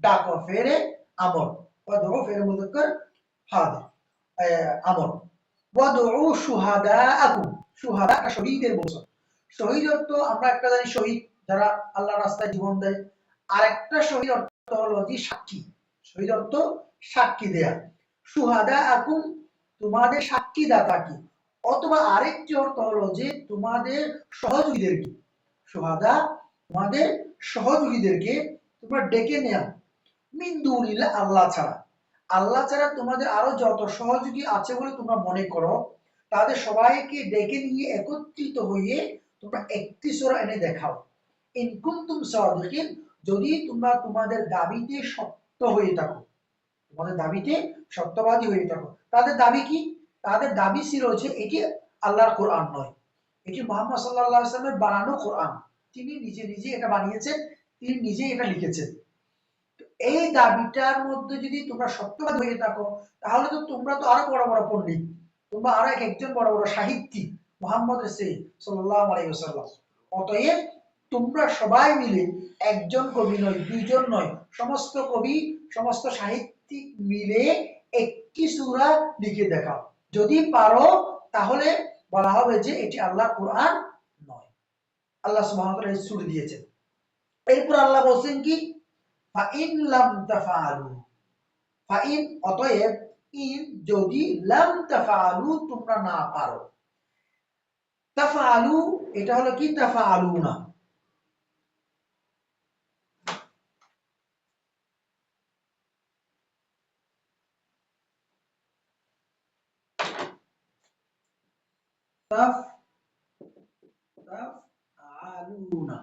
ডাকো, ফেরে আমর। ওয়াদউ ফেরে মুযাক্কার হাদির আমর। ওয়াদউ শুহাদাআকুম, শুহাদা শহীদের বচন। শহীদ অর্থ আমরা একটা জানি শহীদ যারা আল্লাহর রাস্তায় জীবন দেয়, আর একটা শহীদ অর্থ হলো যে সাক্ষী। শহীদ অর্থ সাক্ষী দেয়া। শুহাদাআকুম তোমাদের সাক্ষীদাতা কি, অথবা আরেকটি অর্থ হলো যে তোমাদের সহযোগীদেরকে। শুহাদা তোমাদের সহযোগীদেরকে তোমরা ডেকে নেও, মিন দুনিল্লাহ আল্লাহ ছাড়া। আল্লাহ ছাড়া তোমাদের আরো যত সহযোগী আছে বলে তোমরা মনে করো, তাদের সবাইকে ডেকে নিয়ে একত্রিত হয়ে তোমরা একটি সূরা এনে দেখাও। ইন কুনতুম সাদিকিন, যদি তোমরা তোমাদের দাবিতে সত্য হয়ে থাকো, তোমাদের দাবিতে সত্যবাদী হয়ে থাকো। তাদের দাবি কি? তাদের দাবি ছিল যে এটি আল্লাহর কোরআন নয়, এটি মুহাম্মদ সাল্লাল্লাহু আলাইহি ওয়াসাল্লামের বানানো কোরআন। তিনি নিজে নিজে এটা বানিয়েছেন, তিনি নিজে এটা লিখেছেন। এই দাবিটার মধ্যে যদি তোমরা সত্যবাদী হয়ে থাকো, তাহলে তো তোমরা তো আরো বড় বড় পণ্ডিত, তোমরা আরো এক একজন বড় বড় সাহিত্যিক মুহাম্মদ সাল্লাল্লাহু আলাইহি ওয়াসাল্লাম। অতএব তোমরা সবাই মিলে, একজন কবি নয়, দুইজন নয়, সমস্ত কবি সমস্ত সাহিত্যিক মিলে একটি সূরা লিখে দেখাও। যদি পারো তাহলে বলা হবে যে এটি আল্লাহর কোরআন নয়। আল্লাহ সুবহানাহু ওয়া তাআলা এই সূরা দিয়েছেন। এরপর আল্লাহ বলছেন কি, ফাইন লাম তাফআলু, ফাইন অতএব, ইন যদি, লাম তাফআলু তোমরা না পারো। তাফআলু এটা হলো কি, তাফআলুনা। তাফ তাফআলুনা,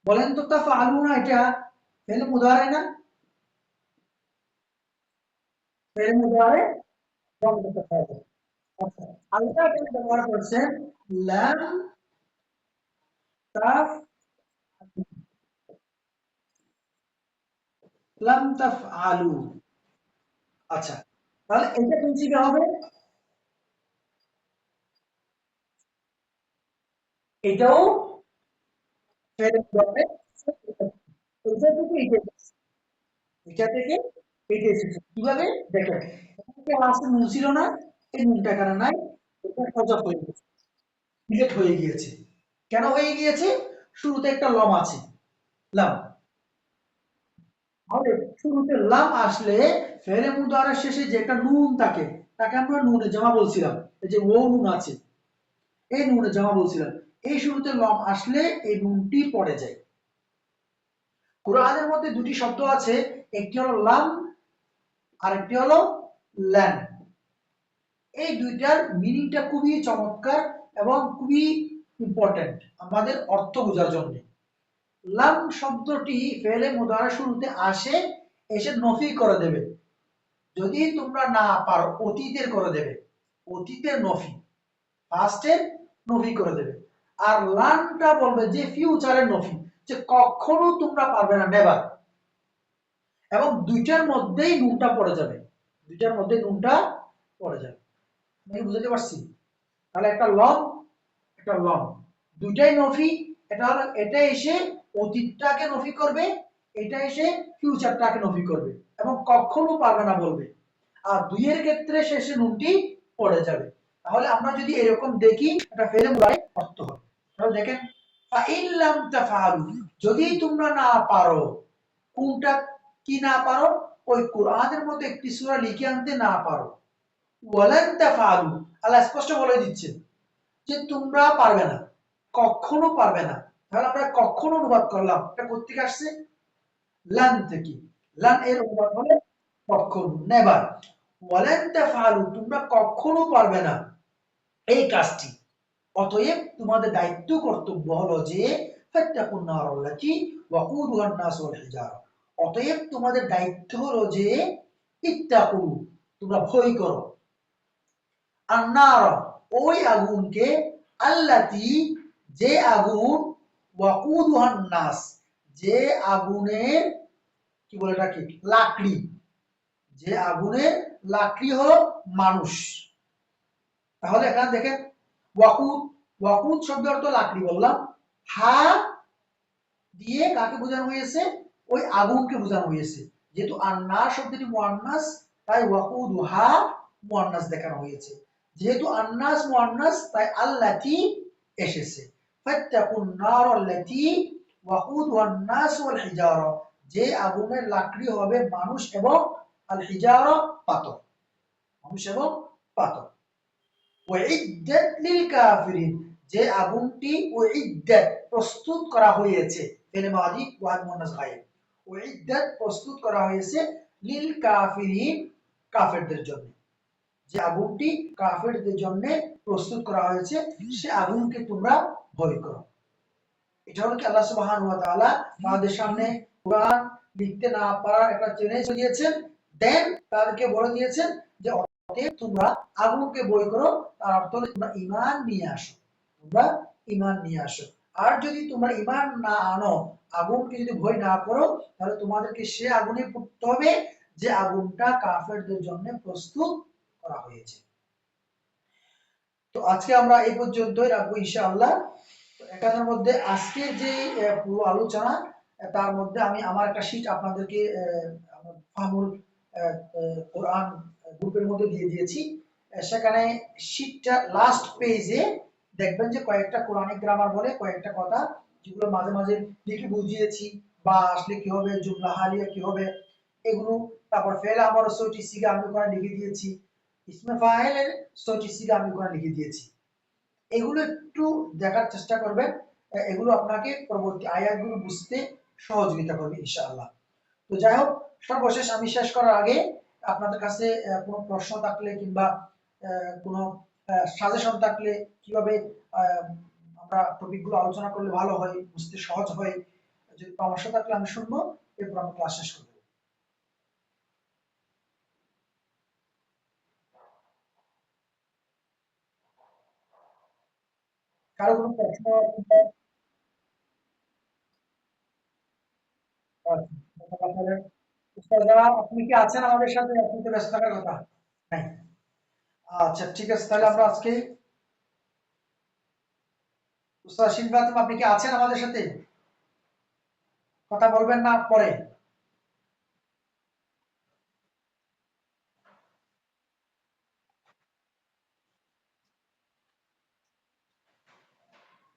বলেন তো তাফআলুনা এটা ফেল মুদারে না? ফেল মুদারে বন্ধ করতে হবে। আচ্ছা, আল্লাহ এখানে ব্যবহার করছেন লাম তাফ, লাম তাফআলু। আচ্ছা, তাহলে এটা কোন সিগা হবে? এটাও ফেল মুদারে। এটা থেকে এটা, এটা থেকে এটা এসেছে কিভাবে দেখেন, লাস্টে নুন ছিল না, এই নুনটা এখানে নাই, এটা হজব হয়ে গেছে, ডিলেট হয়ে গিয়েছে। কেন হয়ে গিয়েছে? শুরুতে একটা লম আছে, লাম। তাহলে শুরুতে লাম আসলে ফেলে মুদারের শেষে যে একটা নুন থাকে, তাকে আমরা নুনে জামা বলছিলাম। এই যে ও নুন আছে, এই নুনে জামা বলছিলাম। এই শুরুতে লম আসলে এই নুনটি পড়ে যায়। কোরআনের মধ্যে দুটি শব্দ আছে, একটি হলো লাম, আরেকটি হলো ল্যান। এই দুইটার মিনিংটা খুবই চমৎকার এবং খুবই ইম্পর্টেন্ট আমাদের অর্থ বোঝার জন্য। লাম শব্দটি ফেলে মুদারে শুরুতে আসে, এসে নফি করে দেবে। যদি তোমরা না পারো, অতীতের করে দেবে, অতীতের নফি, পাস্টের নফি করে দেবে। আর লানটা বলবে যে ফিউচারের নফি, যে কখনো তোমরা পারবে না, নেভার। এবং দুইটার মধ্যেই নুনটা পড়ে যাবে, দুইটার মধ্যে নুনটা পড়ে যাবে। আমি বুঝাতে পারছি? তাহলে একটা লং, একটা লং, দুইটাই নফি। এটা হলো, এটা এসে অতীতটাকে নফি করবে, এটা এসে ফিউচারটাকে নফি করবে, এবং কখনো পারবে না বলবে। আর দুইয়ের ক্ষেত্রে শেষে নুনটি পড়ে যাবে। তাহলে আমরা যদি এরকম দেখি, এটা ফেলে মুদারে অর্থ হবে। তাহলে দেখেন, ফাইন লাম তাফআলু, যদি তোমরা না পারো, কোনটা কি না পারো? ওই কোরআনের মতো একটি সূরা লিখে আনতে না পারো। ওয়ালান তাফআলু, আল্লাহ স্পষ্ট বলে দিচ্ছে যে তোমরা পারবে না, কখনো পারবে না। তাহলে আমরা কখনো অনুবাদ করলাম, এটা কোত্থেকে আসছে? লান থেকে। লান এর অনুবাদ হলো কখনো, নেভার। ওয়ালান তাফআলু, তোমরা কখনো পারবে না এই কাজটি। অতএব তোমাদের দায়িত্ব কর্তব্য হলো যে ফাত্তাকুন নারাল্লাতী ওয়াকুদুহান নাস ওয়াল হিজারা। অতএব তোমাদের দায়িত্ব হলো যে ইত্তাকু, তোমরা ভয় করো, আন্নার ওই আগুনকে, আল্লাতি যে আগুন, ওয়াকুদুহান নাস যে আগুনের কি বলে এটাকে লাকড়ি, যে আগুনের লাকড়ি হলো মানুষ। তাহলে এখানে দেখেন ওয়াকুদ, ওয়াকুদ শব্দ অর্থ লাকড়ি বললাম, হা দিয়ে কাকে বোঝানো হয়েছে, ওই আগুনকে বোঝানো হয়েছে। যেহেতু আন্নার শব্দটি মুয়ান্নাস তাই ওয়াকুদ হা মুয়ান্নাস দেখানো হয়েছে। যেহেতু আন্নাস মুয়ান্নাস তাই আল্লাতি এসেছে। ফাত্তাকুন নার আল্লাতি ওয়াকুদুহান নাস ওয়াল হিজারা যে আগুনের লাকড়ি হবে মানুষ এবং আল হিজারা পাথর, মানুষ এবং পাথর। ওয়াইদ্দাত লিল কাফিরিন যে আগুনটি ওয়াইদ্দাত প্রস্তুত করা হয়েছে, ফেলে মাদি ওয়াদ মুন্নাস গায়েব, ওয়াইদ্দাত প্রস্তুত করা হয়েছে লিল কাফিরিন কাফেরদের জন্য, যে আগুনটি কাফেরদের জন্য প্রস্তুত করা হয়েছে সে আগুনকে তোমরা ভয় করো। এটা হলো কি আল্লাহ সুবহানাহু ওয়া তাআলা আমাদের সামনে কোরআন লিখতে না পারার একটা চ্যালেঞ্জ দিয়েছেন, দেন তাদেরকে বলে দিয়েছেন যে অতএব তোমরা আগুনকে ভয় করো, তার অর্থ হলো তোমরা ঈমান নিয়ে আসো, তোমরা ঈমান নিয়ে আসো। আর যদি তোমরা ঈমান না আনো, আগুনকে যদি ভয় না করো, তাহলে তোমাদেরকে সে আগুনে পড়তে হবে যে আগুনটা কাফেরদের জন্য প্রস্তুত করা হয়েছে। তো আজকে আমরা এই পর্যন্তই রাখবো ইনশাআল্লাহ। এখানের মধ্যে আজকের যে পুরো আলোচনা তার মধ্যে আমি আমার একটা শীট আপনাদেরকে ফাহমুল কোরআন গ্রুপের মধ্যে দিয়ে দিয়েছি। সেখানে শীটটা লাস্ট পেজে দেখবেন যে কয়েকটা কোরআনিক গ্রামার বলে কয়েকটা কথা যেগুলো মাঝে মাঝে লিখে বুঝিয়েছি, বা আসলে কি হবে, জুমলা হালিয়া কি হবে এগুলো, তারপর ফেল আমার ৬০ সিগা আমি ওখানে লিখে দিয়েছি, ইসমে ফাইলের ৬০ সিগা আমি ওখানে লিখে দিয়েছি। এগুলো একটু দেখার চেষ্টা করবেন, এগুলো আপনাকে পরবর্তী আয়াতগুলো বুঝতে সহযোগিতা করবে ইনশাআল্লাহ। তো যাই হোক, সর্বশেষ আমি শেষ করার আগে আপনাদের কাছে কোনো প্রশ্ন থাকলে কিংবা কোনো সাজেশন থাকলে কিভাবে আমরা টপিকগুলো আলোচনা করলে ভালো হয়, বুঝতে সহজ হয়, যদি পরামর্শ থাকলে আমি শুনবো, এরপর আমরা ক্লাস শেষ করবো। কারো কোনো প্রশ্ন? আপনি কি আছেন আমাদের সাথে? আপনি তো ব্যস্ত থাকার কথা নাই। আচ্ছা ঠিক আছে, তাহলে আমরা আজকে উস্তাদ শিন ফাতিমা আপনি কি আছেন আমাদের সাথে? কথা বলবেন না পরে?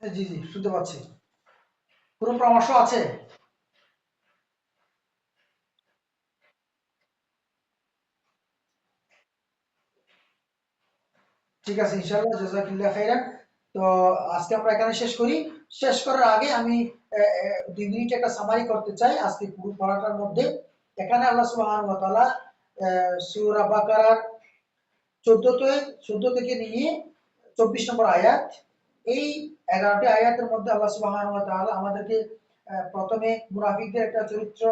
জি জি শুনতে পাচ্ছি। কোনো পরামর্শ আছে? ঠিক আছে ইনশাআল্লাহ, জাযাকাল্লাহ খাইরান। তো আজকে আমরা এখানে শেষ করি। শেষ করার আগে আমি ২ মিনিট একটা সামারি করতে চাই আজকে পুরো পড়াটার মধ্যে। এখানে আল্লাহ সুবহানাহু ওয়া তাআলা সূরা বাকারার ১৪ থেকে নিয়ে ২৪ নম্বর আয়াত, এই ১১টি আয়াতের মধ্যে আল্লাহ সুবহানাহু ওয়া তাআলা আমাদেরকে প্রথমে মুনাফিকদের একটা চরিত্র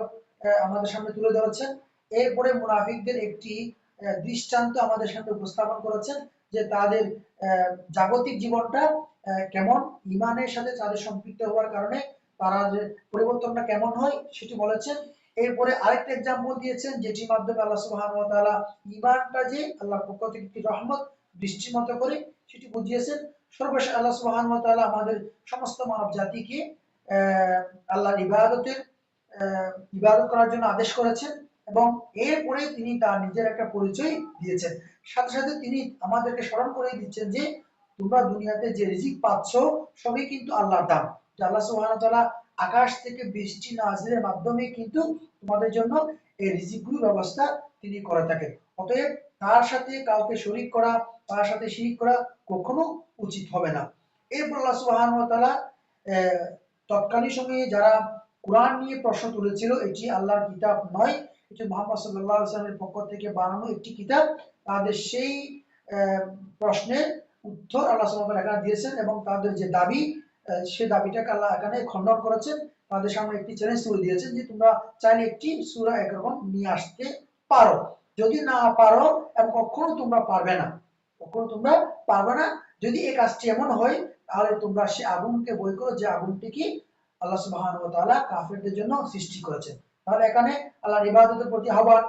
আমাদের সামনে তুলে ধরেছেন, এরপরে মুনাফিকদের একটি দৃষ্টান্ত আমাদের সামনে উপস্থাপন করেছেন যে তাদের জাগতিক জীবনটা কেমন, ঈমানের সাথে তাদের সম্পৃক্ত হওয়ার কারণে তারা যে পরিবর্তনটা কেমন হয় সেটি বলেছেন। এরপরে আরেকটা এক্সাম্পল দিয়েছেন যেটির মাধ্যমে আল্লাহ সুবহানাহু ওয়া তাআলা ঈমানটা যে আল্লাহর পক্ষ থেকে একটি রহমত বৃষ্টির মতো করে সেটি বুঝিয়েছেন। সর্বশেষ আল্লাহ সুবহানাহু ওয়া তাআলা আমাদের সমস্ত মানব জাতিকে আল্লাহর ইবাদত করার জন্য আদেশ করেছেন, এবং এরপরে তিনি তার নিজের একটা পরিচয় দিয়েছেন। সাথে সাথে তিনি আমাদেরকে স্মরণ করে দিচ্ছেন যে তোমরা দুনিয়াতে যে রিজিক পাচ্ছ সবই কিন্তু আল্লাহর দান, যে আল্লাহ সুবহানাহু ওয়া তাআলা আকাশ থেকে বৃষ্টি নাযিলের মাধ্যমে কিন্তু তোমাদের জন্য এই রিজিকগুলোর ব্যবস্থা তিনি করে থাকেন। অতএব তার সাথে কাউকে শরীক করা, তার সাথে শিরিক করা কখনো উচিত হবে না। এরপর আল্লাহ সুবহানাহু ওয়া তাআলা তৎকালীন সময়ে যারা কোরআন নিয়ে প্রশ্ন তুলেছিল, এটি আল্লাহর কিতাব নয়, এটি মুহাম্মদ সাল্লাল্লাহু আলাইহি ওয়াসাল্লামের পক্ষ থেকে বানানো একটি কিতাব, তাদের সেই প্রশ্নের উত্তর আল্লাহ সুবহানাহু ওয়া তাআলা এখানে দিয়েছেন, এবং তাদের যে দাবি সে দাবিটাকে আল্লাহ এখানে খণ্ডন করেছেন। তাদের সামনে একটি চ্যালেঞ্জ তুলে দিয়েছেন যে তোমরা চাইলে একটি সূরা একরকম নিয়ে আসতে পারো। যদি না পারো, এবং কখনো তোমরা পারবে না, কখনো তোমরা পারবে না, যদি এই কাজটি এমন হয়, তাহলে তোমরা সে আগুনকে বই করো যে আগুনটি কি আল্লাহ সুবহানাহু ওয়া তাআলা কাফেরদের জন্য সৃষ্টি করেছেন। তাহলে এখানে আল্লাহর ইবাদতের প্রতি আহ্বান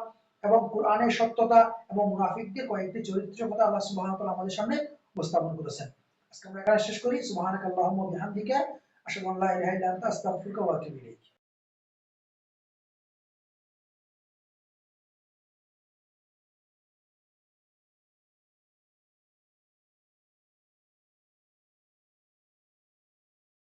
এবং কোরআনের সত্যতা এবং মুনাফিকদের কয়েকটি চরিত্রের কথা আল্লাহ সুবহানাহু ওয়া তাআলা আমাদের সামনে উপস্থাপন করেছেন। আজকে আমরা এখানে শেষ করি। সুবহানাকাল্লাহুম্মা ওয়া বিহামদিকা আশহাদু আল্লা ইলাহা ইল্লা আনতা আস্তাগফিরুকা ওয়া আতুবু ইলাইক।